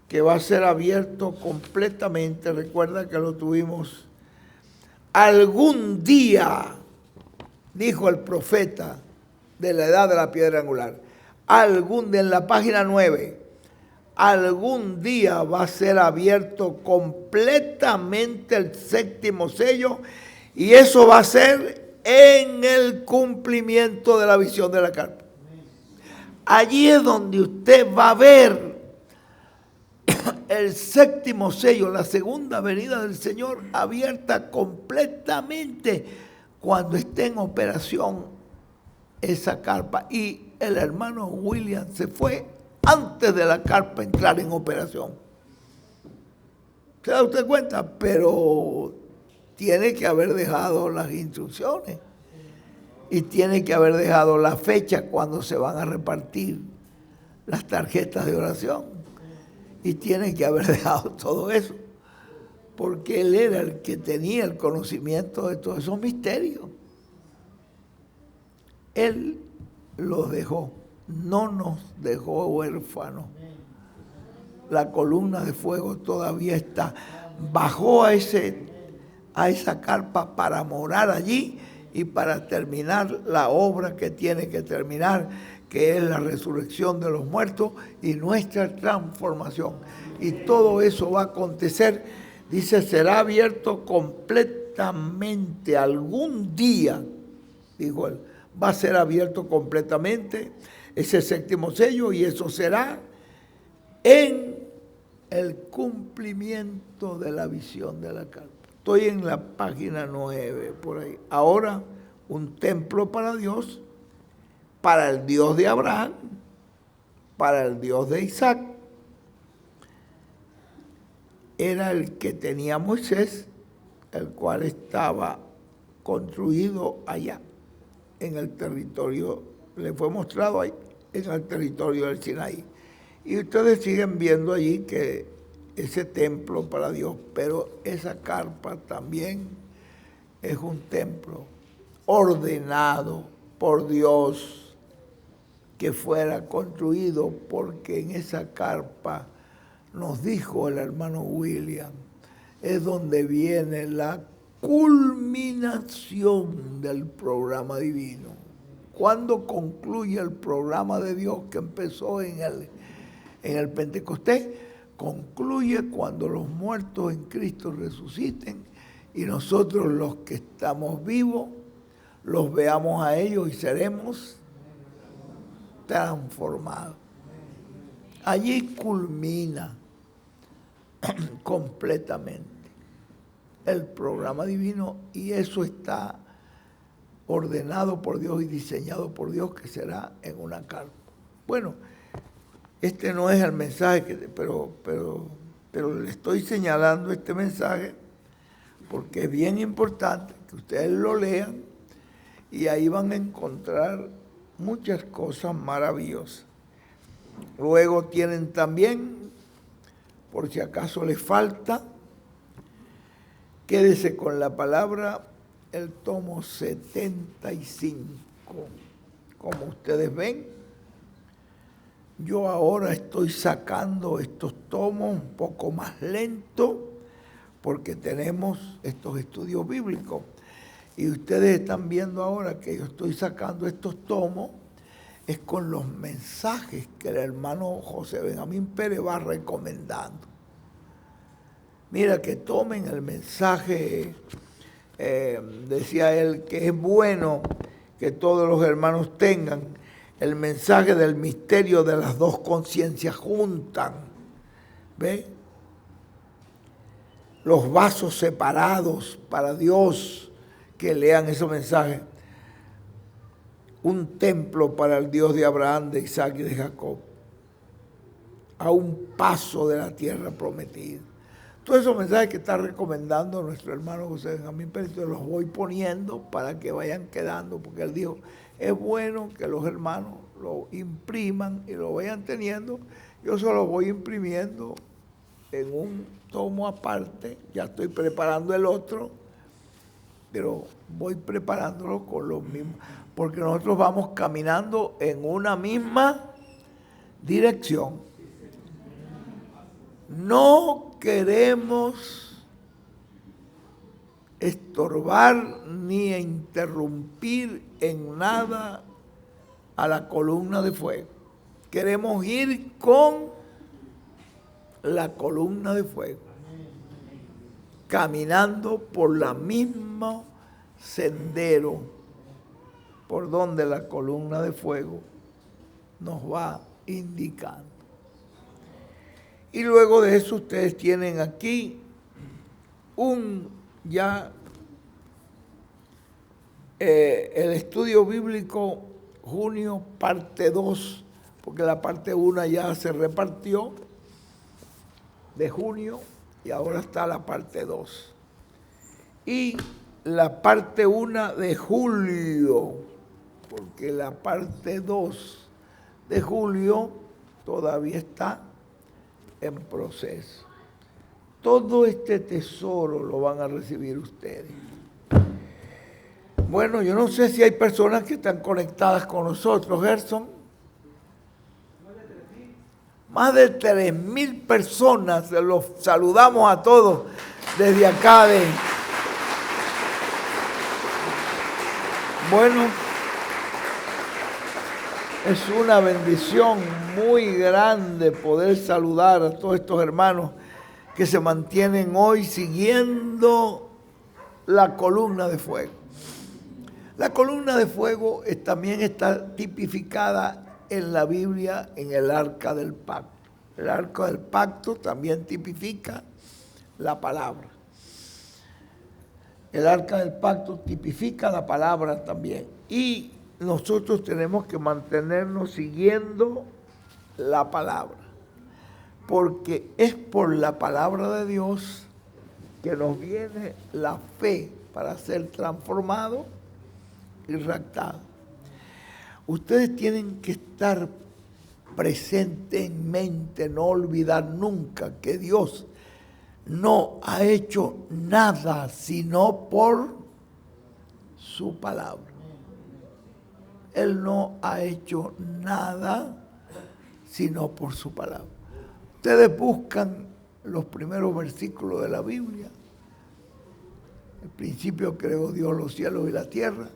Speaker 1: que va a ser abierto completamente. Recuerda que lo tuvimos. Algún día, dijo el profeta de la edad de la piedra angular, algún día, en la página 9, algún día va a ser abierto completamente el séptimo sello, y eso va a ser en el cumplimiento de la visión de la carta. Allí es donde usted va a ver el séptimo sello, la segunda venida del Señor, abierta completamente cuando esté en operación esa carpa. Y el hermano William se fue antes de la carpa entrar en operación. ¿Se da usted cuenta? Pero tiene que haber dejado las instrucciones y tiene que haber dejado la fecha cuando se van a repartir las tarjetas de oración. Y tiene que haber dejado todo eso, porque él era el que tenía el conocimiento de todos esos misterios. Él los dejó, no nos dejó huérfanos. La columna de fuego todavía está. Bajó a esa carpa para morar allí y para terminar la obra que tiene que terminar, que es la resurrección de los muertos y nuestra transformación. Y todo eso va a acontecer, dice, será abierto completamente. Algún día, dijo él, va a ser abierto completamente ese séptimo sello, y eso será en el cumplimiento de la visión de la carta. Estoy en la página 9, por ahí. Ahora, un templo para Dios, para el Dios de Abraham, para el Dios de Isaac, era el que tenía Moisés, el cual estaba construido allá, en el territorio, le fue mostrado ahí, en el territorio del Sinaí. Y ustedes siguen viendo allí que ese templo para Dios, pero esa carpa también es un templo ordenado por Dios, que fuera construido, porque en esa carpa, nos dijo el hermano William, es donde viene la culminación del programa divino. Cuando concluye el programa de Dios que empezó en el Pentecostés, concluye cuando los muertos en Cristo resuciten y nosotros los que estamos vivos los veamos a ellos y seremos transformados. Allí culmina completamente el programa divino, y eso está ordenado por Dios y diseñado por Dios, que será en una carpa. Bueno, este no es el mensaje, pero le estoy señalando este mensaje porque es bien importante que ustedes lo lean, y ahí van a encontrar muchas cosas maravillosas. Luego tienen también, por si acaso les falta, quédese con la palabra, el tomo 75. Como ustedes ven, yo ahora estoy sacando estos tomos un poco más lento porque tenemos estos estudios bíblicos. Y ustedes están viendo ahora que yo estoy sacando estos tomos, es con los mensajes que el hermano José Benjamín Pérez va recomendando. Mira, que tomen el mensaje, decía él, que es bueno que todos los hermanos tengan el mensaje del misterio de las dos conciencias juntan. ¿Ve? Los vasos separados para Dios, que lean esos mensajes. Un templo para el Dios de Abraham, de Isaac y de Jacob. A un paso de la tierra prometida. Todos esos mensajes que está recomendando nuestro hermano José Benjamín Pérez, los voy poniendo para que vayan quedando, porque él dijo, es bueno que los hermanos lo impriman y lo vayan teniendo. Yo solo voy imprimiendo en un tomo aparte, ya estoy preparando el otro, pero voy preparándolo con los mismos, porque nosotros vamos caminando en una misma dirección. No queremos estorbar ni interrumpir en nada a la columna de fuego. Queremos ir con la columna de fuego, caminando por la misma sendero por donde la columna de fuego nos va indicando. Y luego de eso ustedes tienen aquí el estudio bíblico junio parte 2, porque la parte 1 ya se repartió de junio y ahora está la parte 2. Y la parte 1 de julio, porque la parte 2 de julio todavía está en proceso. Todo este tesoro lo van a recibir ustedes. Bueno, yo no sé si hay personas que están conectadas con nosotros, Gerson. Más de 3,000 personas, los saludamos a todos desde acá Bueno, es una bendición muy grande poder saludar a todos estos hermanos que se mantienen hoy siguiendo la columna de fuego. La columna de fuego también está tipificada en la Biblia en el arca del pacto. El arca del pacto también tipifica la palabra. El arca del pacto tipifica la palabra también. Y nosotros tenemos que mantenernos siguiendo la palabra. Porque es por la palabra de Dios que nos viene la fe para ser transformado y raptado. Ustedes tienen que estar presentes en mente, no olvidar nunca que Dios no ha hecho nada sino por su palabra. Él no ha hecho nada sino por su palabra. Ustedes buscan los primeros versículos de la Biblia. Al principio creó Dios los cielos y la tierra.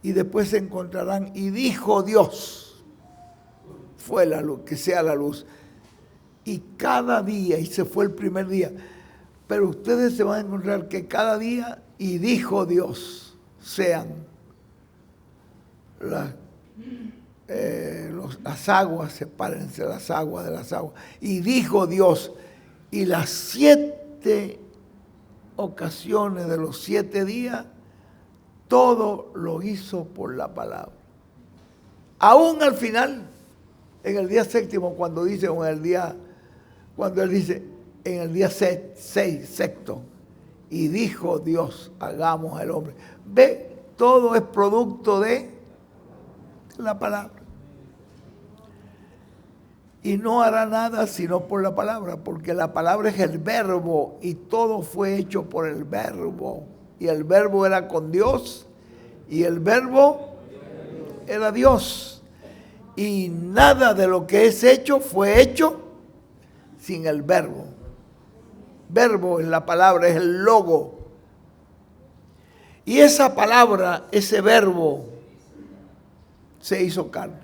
Speaker 1: Y después se encontrarán, y dijo Dios, fue la luz, que sea la luz. Y cada día, y se fue el primer día, pero ustedes se van a encontrar que cada día, y dijo Dios, sean las aguas, sepárense las aguas de las aguas. Y dijo Dios, y las 7 ocasiones de los 7 días, todo lo hizo por la palabra. Aún al final, en el día séptimo, cuando él dice, en el día 6, sexto, y dijo Dios, hagamos al hombre. Ve, todo es producto de La palabra. Y no hará nada sino por la palabra, porque la palabra es el verbo y todo fue hecho por el verbo. Y el verbo era con Dios y el verbo era Dios. Y nada de lo que es hecho fue hecho sin el verbo. Verbo en la palabra es el logo. Y esa palabra, ese verbo, se hizo carne.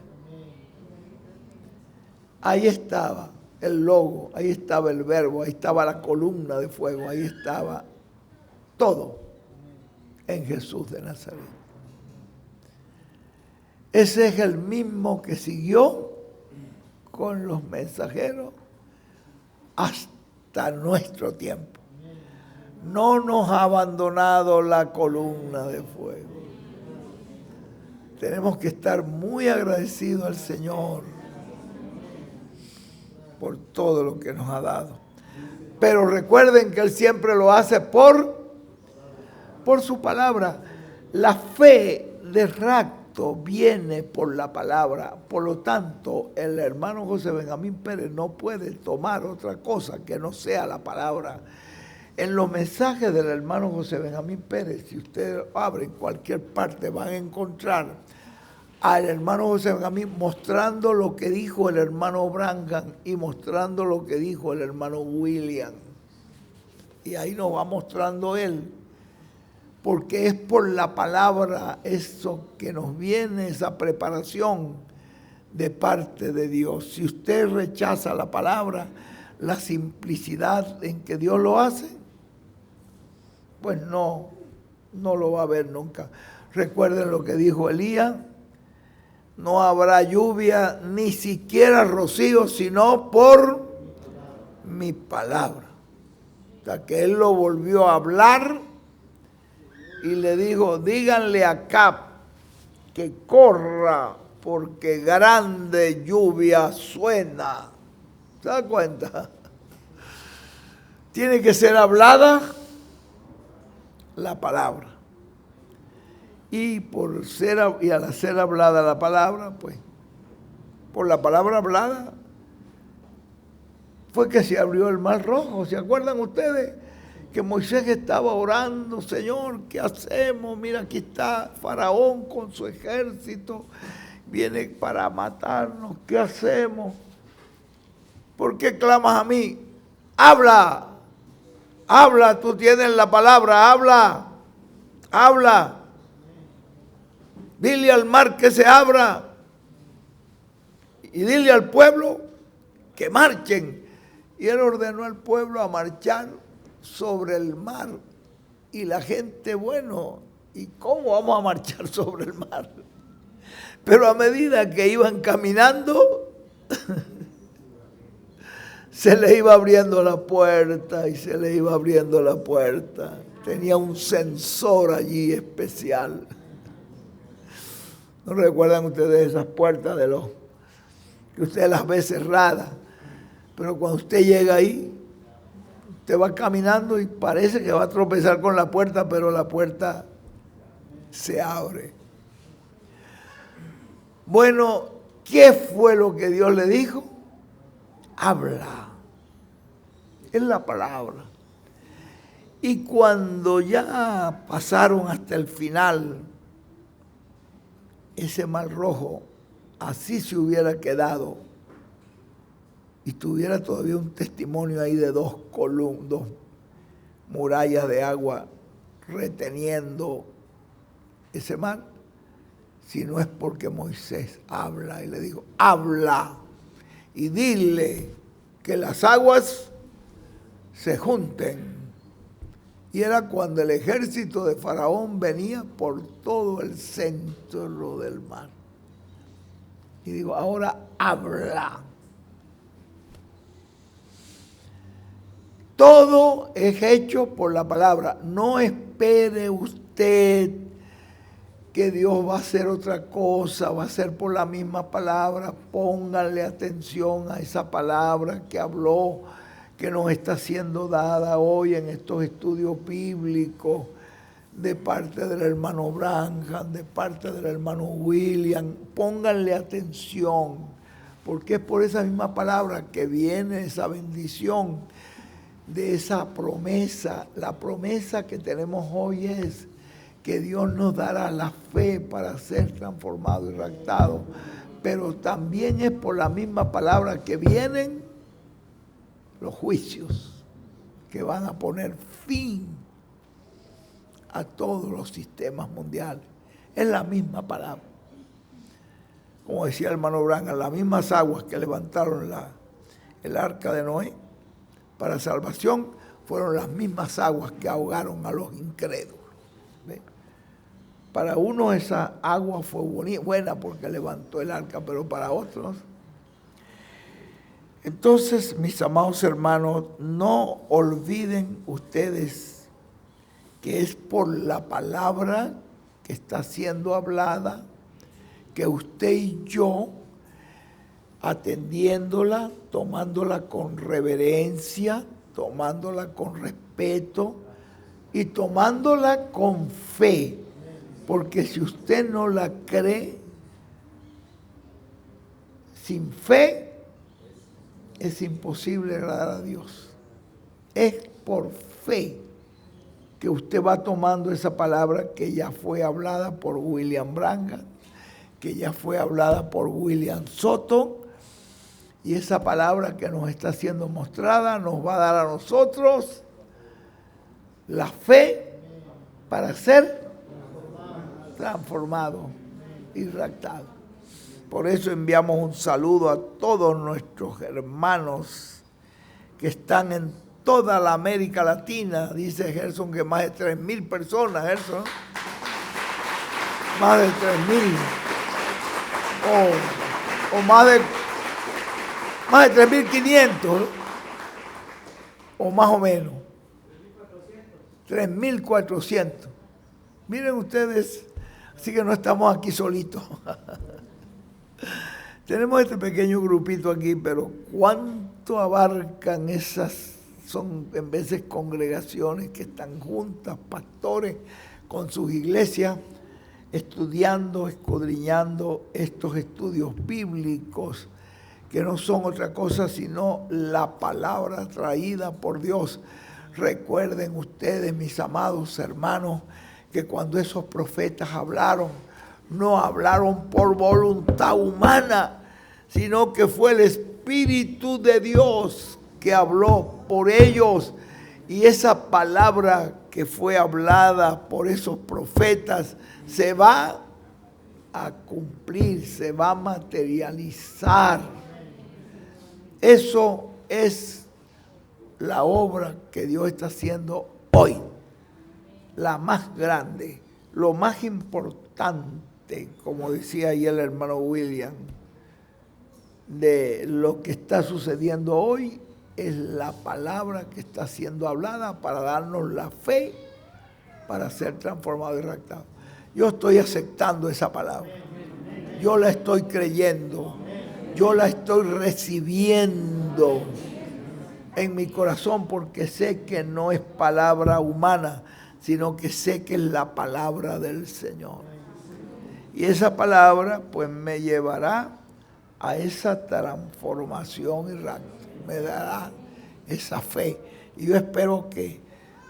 Speaker 1: Ahí estaba el logo, ahí estaba el verbo, ahí estaba la columna de fuego, ahí estaba todo en Jesús de Nazaret. Ese es el mismo que siguió con los mensajeros hasta nuestro tiempo. No nos ha abandonado la columna de fuego. Tenemos que estar muy agradecidos al Señor por todo lo que nos ha dado. Pero recuerden que Él siempre lo hace por su palabra. La fe de rapto viene por la palabra. Por lo tanto, el hermano José Benjamín Pérez no puede tomar otra cosa que no sea la palabra. En los mensajes del hermano José Benjamín Pérez, si ustedes abren cualquier parte, van a encontrar al hermano José Benjamín mostrando lo que dijo el hermano Branham y mostrando lo que dijo el hermano William. Y ahí nos va mostrando él, porque es por la palabra eso que nos viene, esa preparación de parte de Dios. Si usted rechaza la palabra, la simplicidad en que Dios lo hace, pues no lo va a ver nunca. Recuerden lo que dijo Elías: no habrá lluvia, ni siquiera rocío, sino por mi palabra. O sea, que él lo volvió a hablar y le dijo: díganle a Acab que corra, porque grande lluvia suena. ¿Se da cuenta? Tiene que ser hablada la palabra. Y al ser hablada la palabra, pues, por la palabra hablada, fue que se abrió el mar rojo. ¿Se acuerdan ustedes? Que Moisés estaba orando: Señor, ¿qué hacemos? Mira, aquí está Faraón con su ejército, viene para matarnos, ¿qué hacemos? ¿Por qué clamas a mí? Habla, habla, tú tienes la palabra, habla, habla. Dile al mar que se abra y dile al pueblo que marchen. Y él ordenó al pueblo a marchar sobre el mar. Y la gente, bueno, ¿y cómo vamos a marchar sobre el mar? Pero a medida que iban caminando, se le iba abriendo la puerta y se le iba abriendo la puerta. Tenía un sensor allí especial. ¿No recuerdan ustedes esas puertas que usted las ve cerradas? Pero cuando usted llega ahí, usted va caminando y parece que va a tropezar con la puerta, pero la puerta se abre. Bueno, ¿qué fue lo que Dios le dijo? Habla. Es la palabra. Y cuando ya pasaron hasta el final, ese mar rojo así se hubiera quedado y tuviera todavía un testimonio ahí de dos murallas de agua reteniendo ese mar, si no es porque Moisés habla y le dijo: habla y dile que las aguas se junten. Y era cuando el ejército de Faraón venía por todo el centro del mar. Y digo: ahora habla. Todo es hecho por la palabra. No espere usted que Dios va a hacer otra cosa, va a ser por la misma palabra. Pónganle atención a esa palabra que habló, que nos está siendo dada hoy en estos estudios bíblicos. de parte del hermano Branham, de parte del hermano William. Pónganle atención, porque es por esa misma palabra que viene esa bendición de esa promesa. La promesa que tenemos hoy es que Dios nos dará la fe para ser transformado y raptado, pero también es por la misma palabra que vienen los juicios que van a poner fin a todos los sistemas mundiales. Es la misma palabra. Como decía el hermano Branham, las mismas aguas que levantaron el arca de Noé para salvación fueron las mismas aguas que ahogaron a los incrédulos. ¿Ve? Para unos esa agua fue buena porque levantó el arca, pero para otros. Entonces, mis amados hermanos, no olviden ustedes que es por la palabra que está siendo hablada, que usted y yo, atendiéndola, tomándola con reverencia, tomándola con respeto y tomándola con fe, porque si usted no la cree, sin fe es imposible agradar a Dios. Es por fe que usted va tomando esa palabra que ya fue hablada por William Branham, que ya fue hablada por William Soto, y esa palabra que nos está siendo mostrada nos va a dar a nosotros la fe para ser transformado y raptado. Por eso enviamos un saludo a todos nuestros hermanos que están en toda la América Latina. Dice Gerson que más de 3,000 personas, Gerson. Más de 3,000. O más de 3,500. O más o menos. 3,400. Miren ustedes, así que no estamos aquí solitos. Tenemos este pequeño grupito aquí, pero ¿cuánto abarcan esas? Son en veces congregaciones que están juntas, pastores con sus iglesias, estudiando, escudriñando estos estudios bíblicos, que no son otra cosa sino la palabra traída por Dios. Recuerden ustedes, mis amados hermanos, que cuando esos profetas hablaron, no hablaron por voluntad humana, sino que fue el Espíritu de Dios que habló por ellos. Y esa palabra que fue hablada por esos profetas se va a cumplir, se va a materializar. Eso es la obra que Dios está haciendo hoy, la más grande, lo más importante, como decía ahí el hermano William, de lo que está sucediendo hoy es la palabra que está siendo hablada para darnos la fe para ser transformado y raptado. Yo estoy aceptando esa palabra, yo la estoy creyendo, yo la estoy recibiendo en mi corazón, porque sé que no es palabra humana, sino que sé que es la palabra del Señor. Y esa palabra pues me llevará a esa transformación y rapto, me dará esa fe. Y yo espero que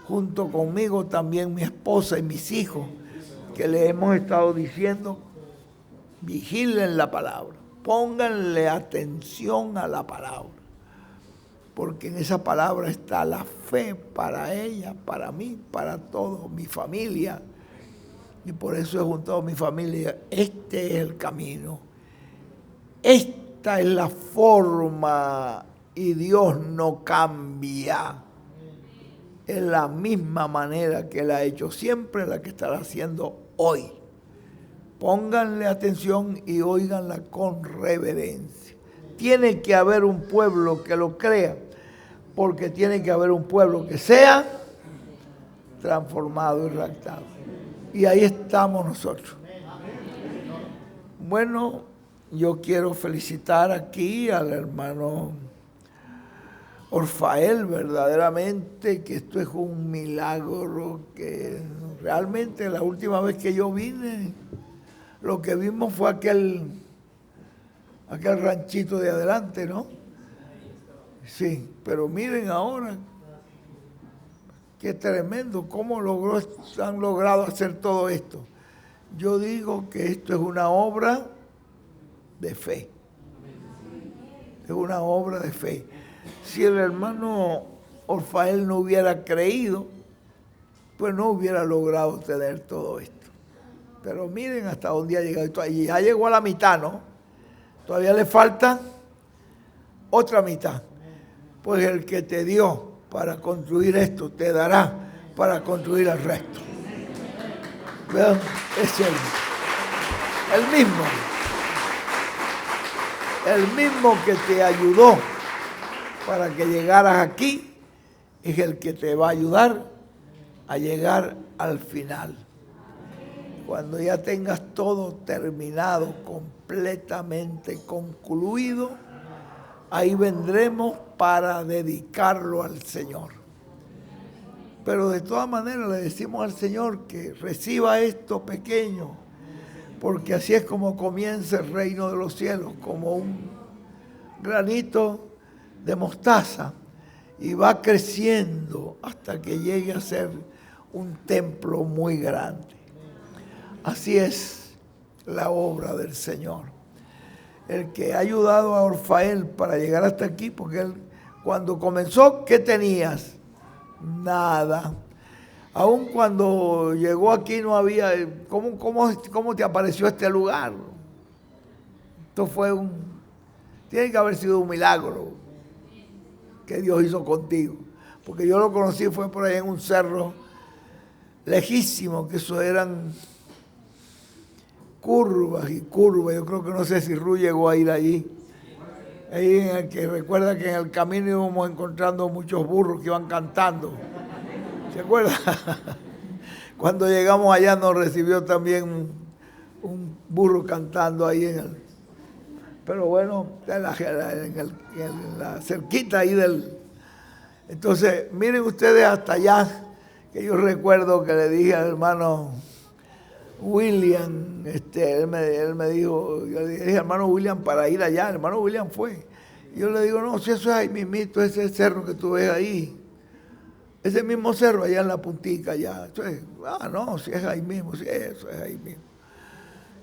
Speaker 1: junto conmigo también mi esposa y mis hijos, que le hemos estado diciendo, vigilen la palabra, pónganle atención a la palabra, porque en esa palabra está la fe para ella, para mí, para toda mi familia. Y por eso he juntado a mi familia. Este es el camino. Esta es la forma, y Dios no cambia. Es la misma manera que Él ha hecho siempre, la que estará haciendo hoy. Pónganle atención y óiganla con reverencia. Tiene que haber un pueblo que lo crea, porque tiene que haber un pueblo que sea transformado y raptado. Y ahí estamos nosotros. Bueno, yo quiero felicitar aquí al hermano Orfael, verdaderamente que esto es un milagro que realmente la última vez que yo vine, lo que vimos fue aquel ranchito de adelante, ¿no? Sí, pero miren ahora, qué tremendo, cómo han logrado hacer todo esto. Yo digo que esto es una obra de fe. Es una obra de fe. Si el hermano Orfael no hubiera creído, pues no hubiera logrado tener todo esto. Pero miren hasta dónde ha llegado. Y ya llegó a la mitad, ¿no? Todavía le falta otra mitad. Pues el que te dio para construir esto, te dará para construir el resto. ¿Vean? Es el mismo. El mismo que te ayudó para que llegaras aquí es el que te va a ayudar a llegar al final. Cuando ya tengas todo terminado, completamente concluido, ahí vendremos para dedicarlo al Señor. Pero de todas maneras le decimos al Señor que reciba esto pequeño, porque así es como comienza el reino de los cielos, como un granito de mostaza, y va creciendo hasta que llegue a ser un templo muy grande. Así es la obra del Señor. El que ha ayudado a Orfael para llegar hasta aquí, porque él cuando comenzó, ¿qué tenías? Nada. Aún cuando llegó aquí no había... ¿Cómo te apareció este lugar? Esto fue tiene que haber sido un milagro que Dios hizo contigo. Porque yo lo conocí, fue por ahí en un cerro lejísimo, que eso eran curvas y curvas. Yo creo que no sé si Ru llegó a ir allí. Ahí en el que recuerda que en el camino íbamos encontrando muchos burros que iban cantando. ¿Se acuerda? Cuando llegamos allá nos recibió también un burro cantando ahí pero bueno, en la cerquita ahí del... Entonces, miren ustedes hasta allá, que yo recuerdo que le dije al hermano William, él me dijo, yo le dije, hermano William, para ir allá, el hermano William fue. Yo le digo, no, si eso es ahí mismito, ese cerro que tú ves ahí, ese mismo cerro allá en la puntica, allá. Entonces, no, si es ahí mismo, si eso es ahí mismo.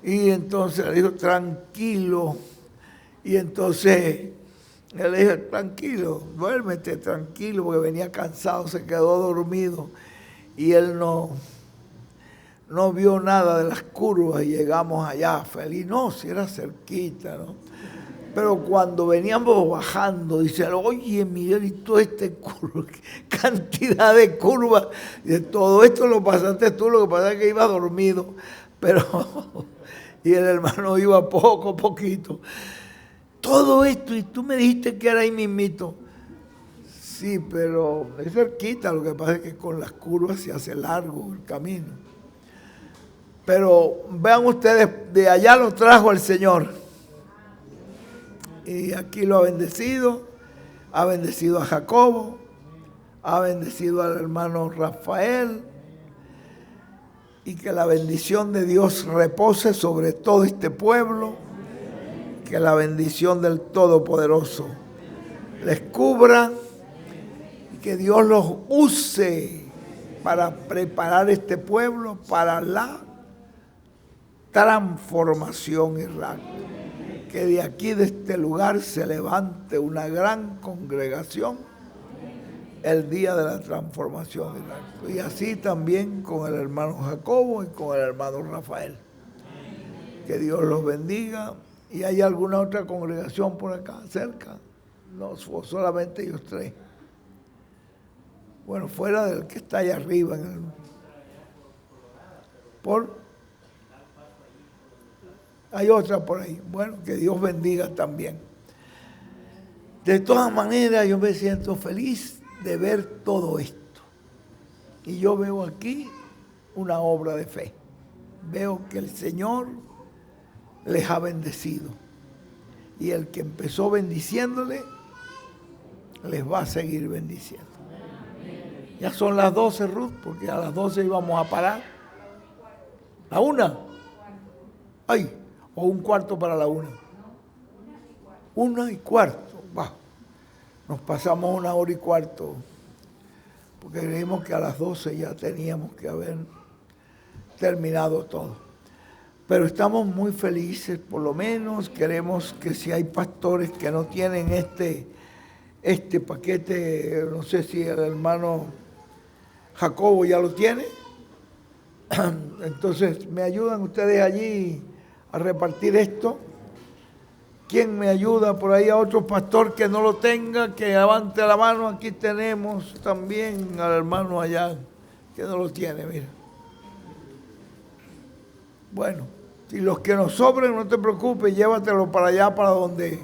Speaker 1: Y entonces le dijo, tranquilo. Y entonces él le dijo, tranquilo, duérmete, tranquilo, porque venía cansado, se quedó dormido. Y él no vio nada de las curvas y llegamos allá feliz. No, si era cerquita, ¿no? Pero cuando veníamos bajando, dice, oye, Miguel, y toda esta cantidad de curvas, y de todo esto lo pasaste tú, lo que pasa es que iba dormido, pero, y el hermano iba poquito. Todo esto, y tú me dijiste que era ahí mismito. Sí, pero es cerquita, lo que pasa es que con las curvas se hace largo el camino. Pero vean ustedes, de allá lo trajo el Señor. Y aquí lo ha bendecido a Jacobo, ha bendecido al hermano Rafael, y que la bendición de Dios repose sobre todo este pueblo, que la bendición del Todopoderoso les cubra, y que Dios los use para preparar este pueblo para la transformación y rapto. Que de aquí, de este lugar, se levante una gran congregación el día de la transformación. Y así también con el hermano Jacobo y con el hermano Rafael. Que Dios los bendiga. ¿Y hay alguna otra congregación por acá cerca? No, solamente ellos tres. Bueno, fuera del que está allá arriba. Hay otra por ahí. Bueno, que Dios bendiga también. De todas maneras, yo me siento feliz de ver todo esto. Y yo veo aquí una obra de fe. Veo que el Señor les ha bendecido. Y el que empezó bendiciéndole, les va a seguir bendiciendo. Ya son las 12, Ruth, porque a las 12 íbamos a parar. ¿La 1? Ay, o 1/4 para la 1. 1:15. Bah, nos pasamos 1:15, porque creímos que a las 12 ya teníamos que haber terminado todo. Pero estamos muy felices, por lo menos queremos que si hay pastores que no tienen este paquete, no sé si el hermano Jacobo ya lo tiene, entonces me ayudan ustedes allí a repartir esto. ¿Quién me ayuda por ahí a otro pastor que no lo tenga? Que levante la mano. Aquí tenemos también al hermano allá que no lo tiene, mira. Bueno, si los que nos sobren, no te preocupes, llévatelo para allá, para donde.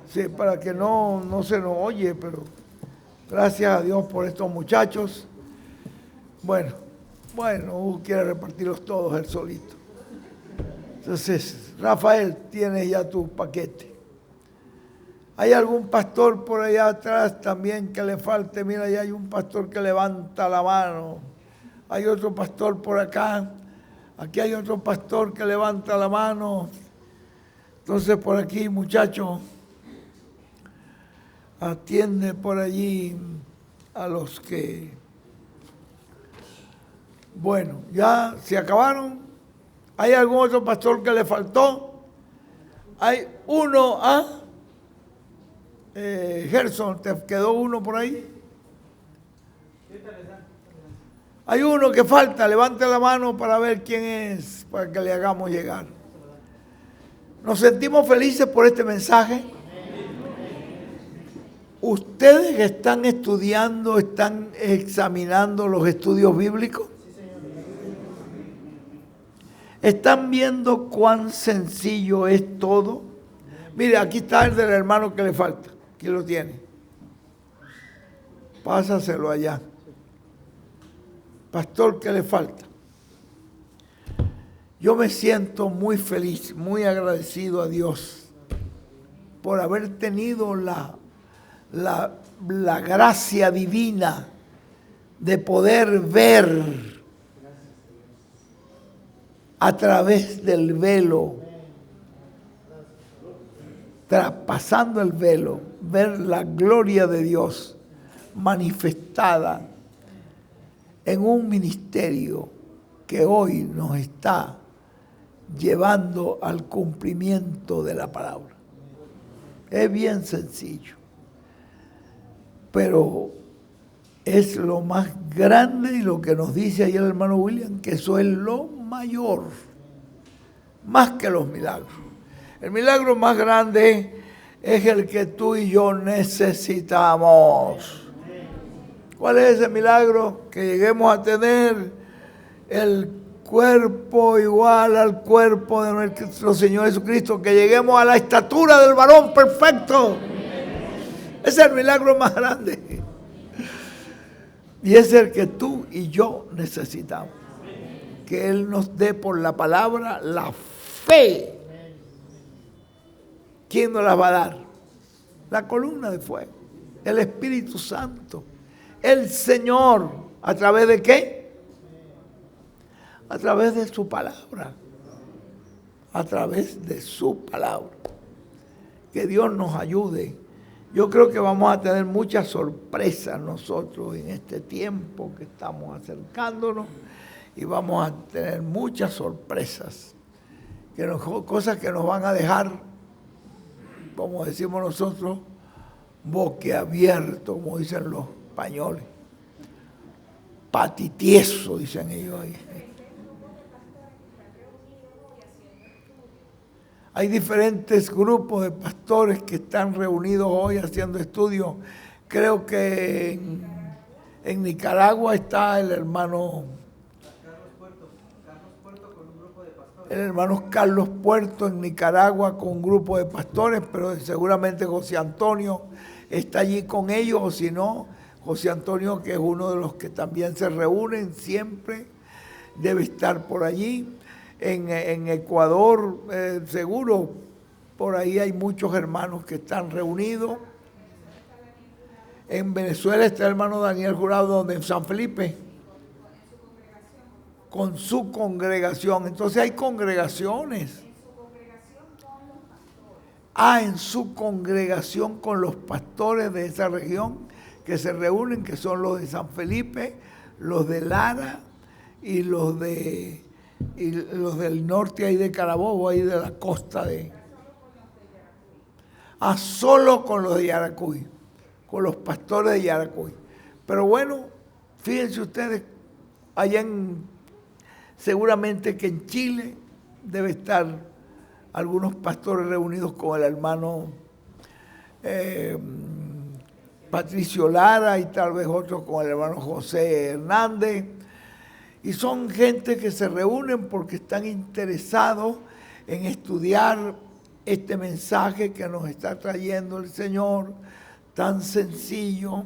Speaker 1: Sí, para que no se nos oye, pero gracias a Dios por estos muchachos. Bueno, Hugo quiere repartirlos todos él solito. Entonces, Rafael, tienes ya tu paquete. ¿Hay algún pastor por allá atrás también que le falte? Mira, ya hay un pastor que levanta la mano. Hay otro pastor por acá. Aquí hay otro pastor que levanta la mano. Entonces, por aquí, muchachos, atiende por allí a los que... Bueno, ya se acabaron. ¿Hay algún otro pastor que le faltó? Hay uno, Gerson, ¿te quedó uno por ahí? Hay uno que falta, levante la mano para ver quién es, para que le hagamos llegar. Nos sentimos felices por este mensaje. Ustedes que están estudiando, están examinando los estudios bíblicos. ¿Están viendo cuán sencillo es todo? Mire, aquí está el del hermano que le falta. Aquí lo tiene. Pásaselo allá. Pastor, ¿qué le falta? Yo me siento muy feliz, muy agradecido a Dios por haber tenido la gracia divina de poder ver a través del velo, traspasando el velo, ver la gloria de Dios manifestada en un ministerio que hoy nos está llevando al cumplimiento de la palabra. Es bien sencillo, pero es lo más grande y lo que nos dice ayer el hermano William, que eso es lo mayor, más que los milagros. El milagro más grande es el que tú y yo necesitamos. ¿Cuál es ese milagro? Que lleguemos a tener el cuerpo igual al cuerpo de nuestro Señor Jesucristo, que lleguemos a la estatura del varón perfecto. Ese es el milagro más grande. Y es el que tú y yo necesitamos. Que Él nos dé por la palabra la fe. ¿Quién nos la va a dar? La columna de fuego. El Espíritu Santo. El Señor. ¿A través de qué? A través de su palabra. A través de su palabra. Que Dios nos ayude. Yo creo que vamos a tener muchas sorpresas nosotros en este tiempo que estamos acercándonos. Y vamos a tener muchas sorpresas, cosas que nos van a dejar, como decimos nosotros, boquiabierto, como dicen los españoles. Patitieso, dicen ellos ahí. Hay diferentes grupos de pastores que están reunidos hoy haciendo estudios. Creo que en Nicaragua está el hermano Carlos Puerto en Nicaragua con un grupo de pastores, pero seguramente José Antonio está allí con ellos, o si no, José Antonio, que es uno de los que también se reúnen siempre, debe estar por allí. En Ecuador, seguro, por ahí hay muchos hermanos que están reunidos. En Venezuela está el hermano Daniel Jurado, donde en San Felipe, con su congregación. Entonces hay congregaciones. En su congregación con los pastores de esa región que se reúnen, que son los de San Felipe, los de Lara y los del norte ahí de Carabobo, ahí de la costa de... solo con los de Yaracuy, con los pastores de Yaracuy. Pero bueno, fíjense ustedes, seguramente que en Chile debe estar algunos pastores reunidos con el hermano Patricio Lara y tal vez otros con el hermano José Hernández. Y son gente que se reúnen porque están interesados en estudiar este mensaje que nos está trayendo el Señor, tan sencillo,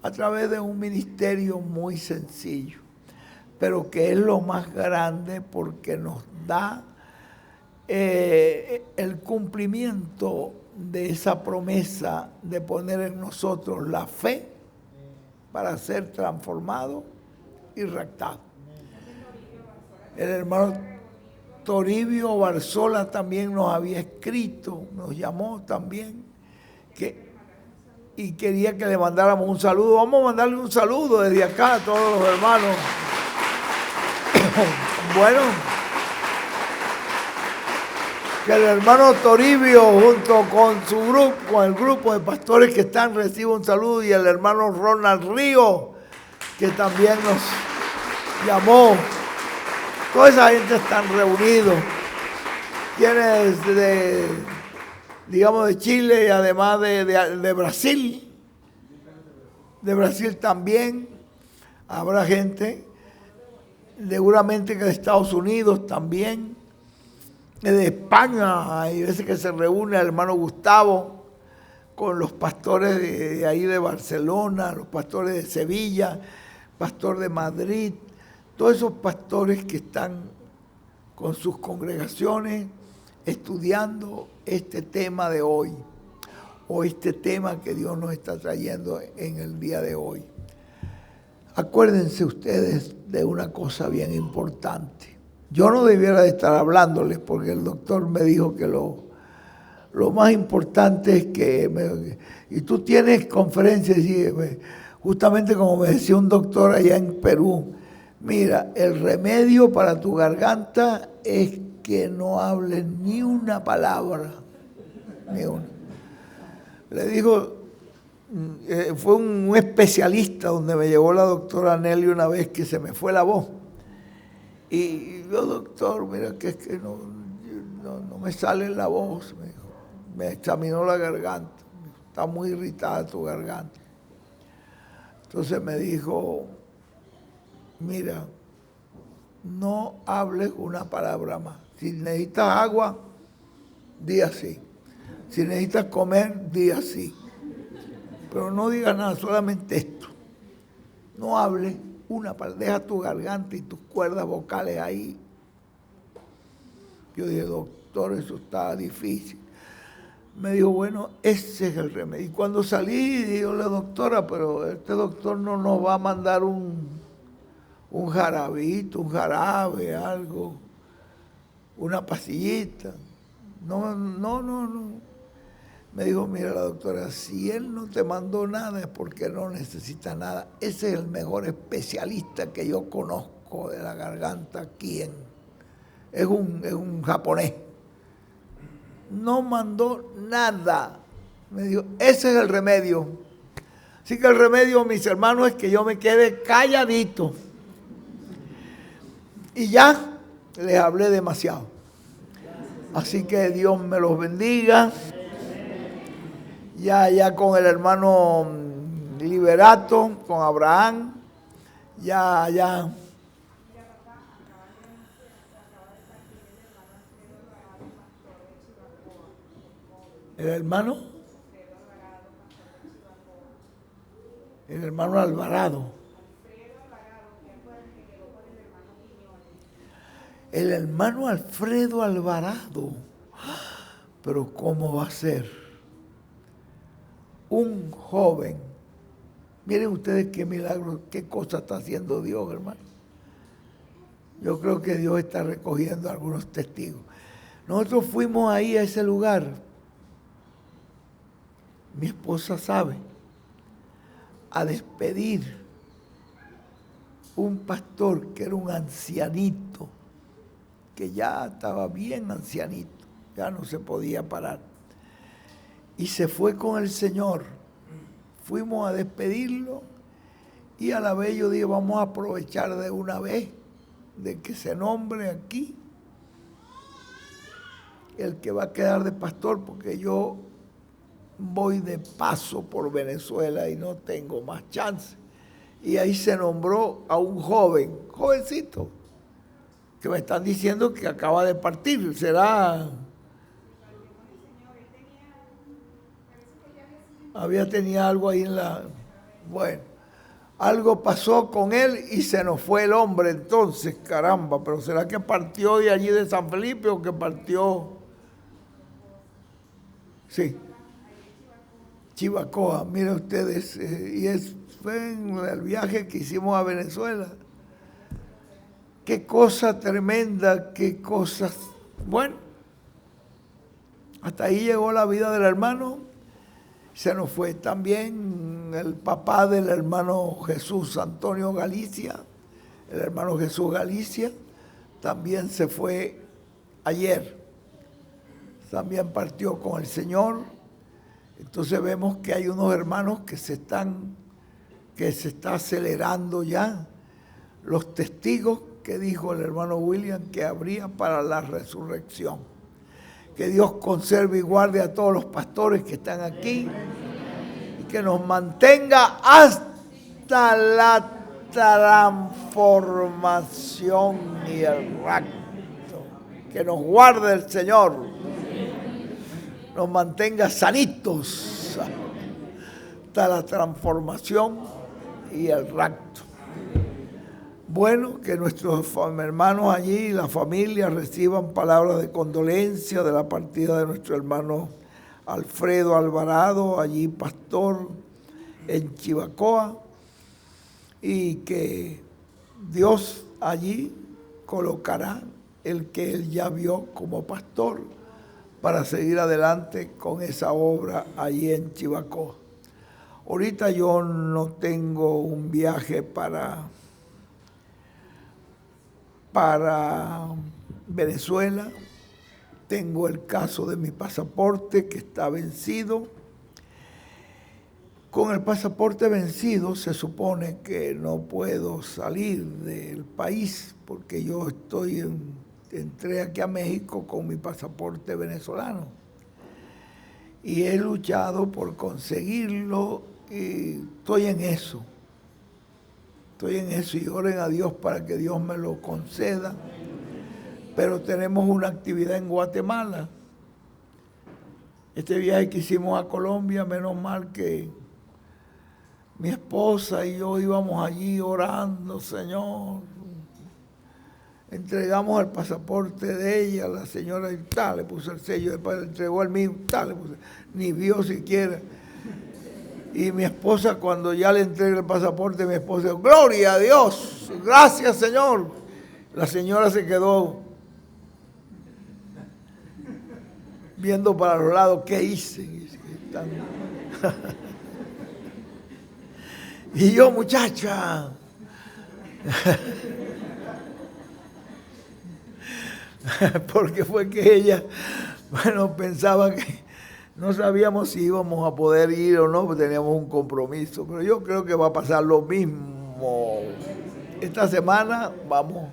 Speaker 1: a través de un ministerio muy sencillo, pero que es lo más grande porque nos da el cumplimiento de esa promesa de poner en nosotros la fe para ser transformado y raptado. El hermano Toribio Barzola también nos había escrito, nos llamó también, y quería que le mandáramos un saludo. Vamos a mandarle un saludo desde acá a todos los hermanos. Bueno, que el hermano Toribio junto con su grupo, con el grupo de pastores que están, reciba un saludo, y el hermano Ronald Río, que también nos llamó. Toda esa gente están reunidos, quienes de Chile y además de Brasil. De Brasil también habrá gente, seguramente que de Estados Unidos también, de España. Hay veces que se reúne el hermano Gustavo con los pastores de ahí de Barcelona, los pastores de Sevilla, pastor de Madrid, todos esos pastores que están con sus congregaciones estudiando este tema de hoy, o este tema que Dios nos está trayendo en el día de hoy. Acuérdense ustedes de una cosa bien importante. Yo no debiera de estar hablándoles porque el doctor me dijo que lo más importante es que... y tú tienes conferencias, y justamente como me decía un doctor allá en Perú, mira, el remedio para tu garganta es que no hables ni una palabra, ni una. Le digo, fue un especialista donde me llevó la doctora Nelly una vez que se me fue la voz. Y yo, doctor, mira que es que no me sale la voz, me dijo. Me examinó la garganta, me dijo, está muy irritada tu garganta. Entonces me dijo, mira, no hables una palabra más. Si necesitas agua, di así. Si necesitas comer, di así. Pero no digas nada, solamente esto. No hables una palabra, deja tu garganta y tus cuerdas vocales ahí. Yo dije, doctor, eso está difícil. Me dijo, bueno, ese es el remedio. Y cuando salí, dijo la doctora, pero este doctor no nos va a mandar un jarabito, un jarabe, algo, una pastillita. No. Me dijo, mira la doctora, si él no te mandó nada es porque no necesita nada. Ese es el mejor especialista que yo conozco de la garganta aquí es un japonés. No mandó nada. Me dijo, ese es el remedio. Así que el remedio, mis hermanos, es que yo me quede calladito. Y ya les hablé demasiado. Así que Dios me los bendiga. Ya con el hermano Liberato, con Abraham, ya. El hermano Alvarado. El hermano Alfredo Alvarado. Pero ¿cómo va a ser? Un joven Miren ustedes qué milagro, qué cosa está haciendo Dios, hermano. Yo creo que Dios está recogiendo algunos testigos. Nosotros fuimos ahí a ese lugar. Mi esposa sabe, a despedir un pastor que era un ancianito, que ya estaba bien ancianito, ya no se podía parar. Y se fue con el Señor. Fuimos a despedirlo y a la vez yo dije, vamos a aprovechar de una vez de que se nombre aquí el que va a quedar de pastor, porque yo voy de paso por Venezuela y no tengo más chance. Y ahí se nombró a un jovencito, que me están diciendo que acaba de partir. ¿Será? Tenía algo ahí en la... Bueno, algo pasó con él y se nos fue el hombre entonces, caramba. Pero ¿será que partió de allí de San Felipe o que partió? Sí. Chivacoa, miren ustedes, fue en el viaje que hicimos a Venezuela. Qué cosa tremenda, qué cosas. Bueno, hasta ahí llegó la vida del hermano. Se nos fue también el papá del hermano Jesús Antonio Galicia, el hermano Jesús Galicia, también se fue ayer. También partió con el Señor. Entonces vemos que hay unos hermanos que se está acelerando ya los testigos que dijo el hermano William que habría para la resurrección. Que Dios conserve y guarde a todos los pastores que están aquí y que nos mantenga hasta la transformación y el rapto. Que nos guarde el Señor, nos mantenga sanitos hasta la transformación y el rapto. Bueno, que nuestros hermanos allí, la familia, reciban palabras de condolencia de la partida de nuestro hermano Alfredo Alvarado, allí pastor en Chivacoa, y que Dios allí colocará el que él ya vio como pastor para seguir adelante con esa obra allí en Chivacoa. Ahorita yo no tengo un viaje para Venezuela. Tengo el caso de mi pasaporte que está vencido. Con el pasaporte vencido se supone que no puedo salir del país porque yo entré aquí a México con mi pasaporte venezolano y he luchado por conseguirlo y estoy en eso y oren a Dios para que Dios me lo conceda. Pero tenemos una actividad en Guatemala. Este viaje que hicimos a Colombia, menos mal que mi esposa y yo íbamos allí orando, Señor. Entregamos el pasaporte de ella, la señora y tal, le puso el sello, después le entregó el mío, tal, le puso, ni vio siquiera. Y mi esposa, cuando ya le entregué el pasaporte, mi esposa dijo, gloria a Dios, gracias Señor. La señora se quedó viendo para los lados, ¿qué hice? Y yo, muchacha, porque fue que ella, pensaba que no sabíamos si íbamos a poder ir o no, porque teníamos un compromiso, pero yo creo que va a pasar lo mismo. Esta semana vamos,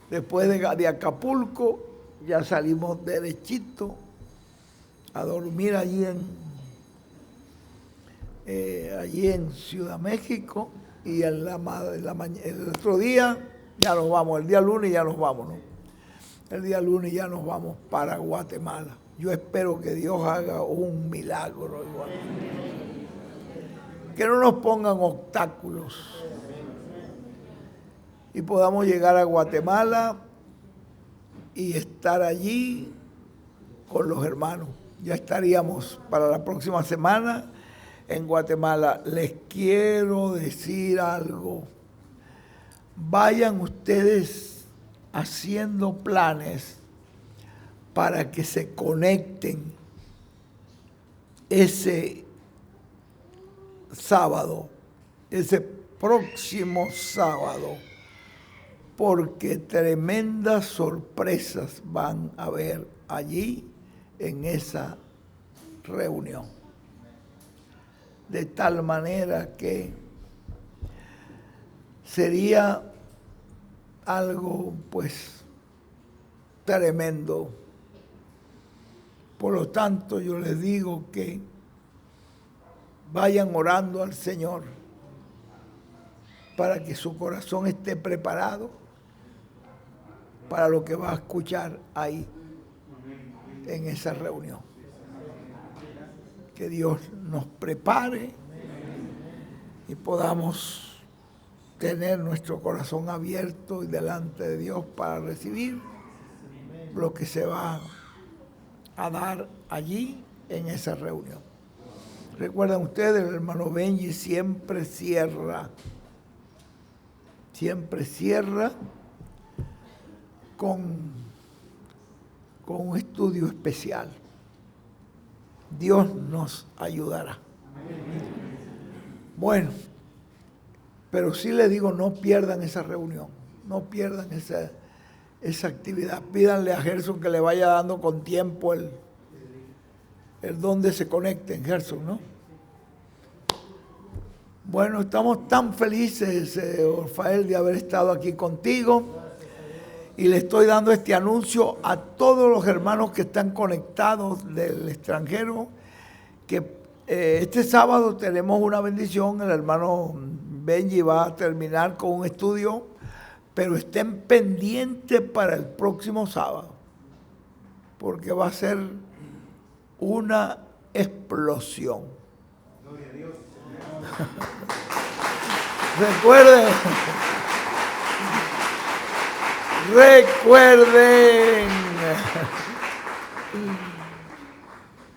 Speaker 1: después de Acapulco, ya salimos derechito a dormir allí en Ciudad México y el otro día ya nos vamos, el día lunes ya nos vamos, ¿no? El día lunes ya nos vamos para Guatemala. Yo espero que Dios haga un milagro igual. Que no nos pongan obstáculos y podamos llegar a Guatemala y estar allí con los hermanos. Ya estaríamos para la próxima semana en Guatemala. Les quiero decir algo. Vayan ustedes haciendo planes para que se conecten ese sábado, ese próximo sábado, porque tremendas sorpresas van a haber allí en esa reunión. De tal manera que sería algo pues tremendo. Por lo tanto, yo les digo que vayan orando al Señor para que su corazón esté preparado para lo que va a escuchar ahí en esa reunión. Que Dios nos prepare y podamos tener nuestro corazón abierto y delante de Dios para recibir lo que se va a dar allí en esa reunión. Recuerdan ustedes, el hermano Benji siempre cierra con un estudio especial. Dios nos ayudará. Bueno, pero sí les digo, no pierdan esa reunión, no pierdan esa actividad. Pídanle a Gerson que le vaya dando con tiempo el donde se conecten, Gerson, ¿no? Bueno, estamos tan felices, Rafael, de haber estado aquí contigo. Y le estoy dando este anuncio a todos los hermanos que están conectados del extranjero, que este sábado tenemos una bendición. El hermano Benji va a terminar con un estudio, pero estén pendientes para el próximo sábado, porque va a ser una explosión. Gloria a Dios.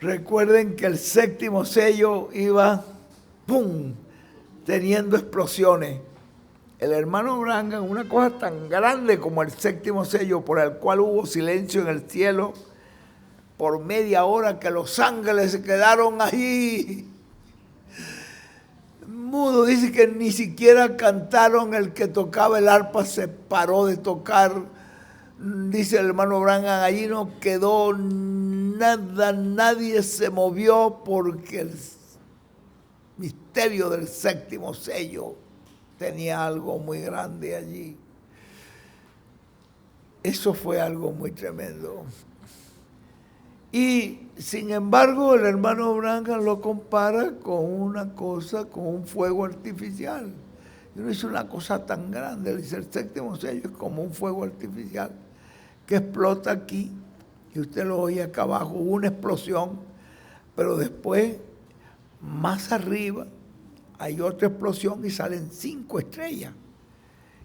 Speaker 1: Recuerden que el séptimo sello iba, ¡pum!, teniendo explosiones. El hermano Branham, una cosa tan grande como el séptimo sello, por el cual hubo silencio en el cielo por media hora, que los ángeles se quedaron ahí mudo. Dice que ni siquiera cantaron. El que tocaba el arpa se paró de tocar. Dice el hermano Branham, allí no quedó nada, nadie se movió, porque el misterio del séptimo sello tenía algo muy grande allí. Eso fue algo muy tremendo. Y sin embargo, el hermano Branham lo compara con una cosa, con un fuego artificial. Y uno dice, una cosa tan grande, dice, el séptimo sello es como un fuego artificial que explota aquí, y usted lo oye acá abajo, una explosión, pero después, más arriba, hay otra explosión y salen 5 estrellas.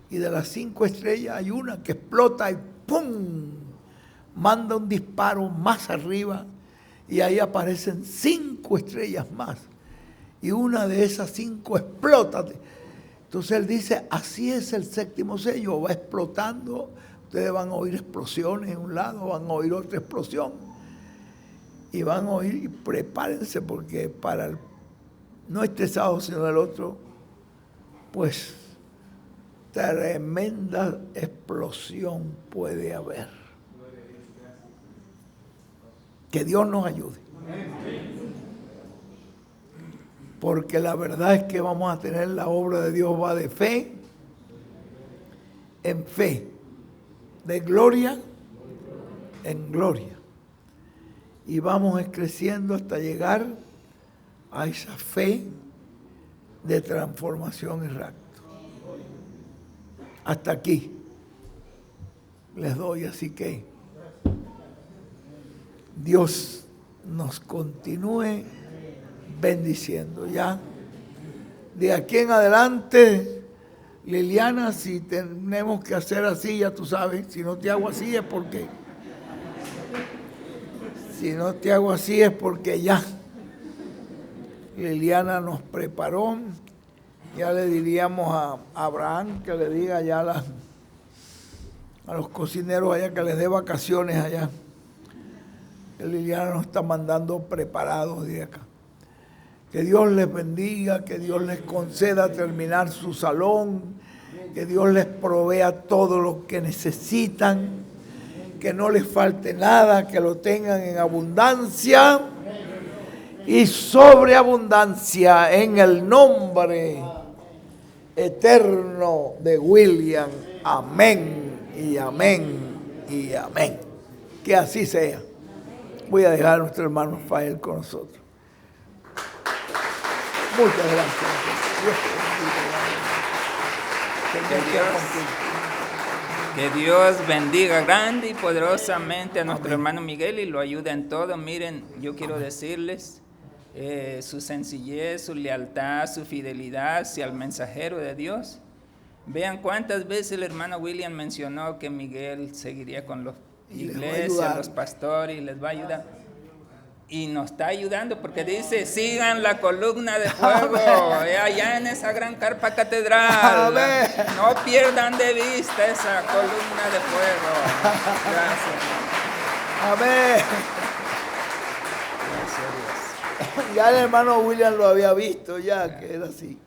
Speaker 1: Y de las 5 estrellas hay una que explota y ¡pum!, manda un disparo más arriba, y ahí aparecen 5 estrellas más, y una de esas 5 explota. Entonces él dice, así es el séptimo sello, va explotando. Ustedes van a oír explosiones en un lado, van a oír otra explosión, y van a oír, y prepárense, porque para no este sábado sino el otro, pues tremenda explosión puede haber. Que Dios nos ayude. Porque la verdad es que vamos a tener, la obra de Dios va de fe en fe, de gloria en gloria. Y vamos creciendo hasta llegar a esa fe de transformación y rapto. Hasta aquí les doy, así que Dios nos continúe bendiciendo. Ya de aquí en adelante, Liliana, si tenemos que hacer así, ya tú sabes, si no te hago así es porque ya Liliana nos preparó. Ya le diríamos a Abraham que le diga ya a los cocineros allá que les dé vacaciones allá. Que Liliana nos está mandando preparados de acá. Que Dios les bendiga, que Dios les conceda terminar su salón, que Dios les provea todo lo que necesitan, que no les falte nada, que lo tengan en abundancia y sobreabundancia en el nombre eterno de William. Amén y amén y amén. Que así sea. Voy a dejar a nuestro hermano Rafael con nosotros. Muchas gracias.
Speaker 2: Que Dios bendiga grande y poderosamente a nuestro hermano Miguel y lo ayude en todo. Miren, yo quiero decirles su sencillez, su lealtad, su fidelidad hacia el mensajero de Dios. Vean cuántas veces el hermano William mencionó que Miguel seguiría con los iglesias, los pastores y les va a ayudar. Y nos está ayudando porque dice, sigan la columna de fuego allá en esa gran carpa catedral.
Speaker 1: Amén.
Speaker 2: No pierdan de vista esa columna de fuego. Gracias.
Speaker 1: Amén.
Speaker 2: Gracias a Dios.
Speaker 1: Ya el hermano William lo había visto ya, que era así.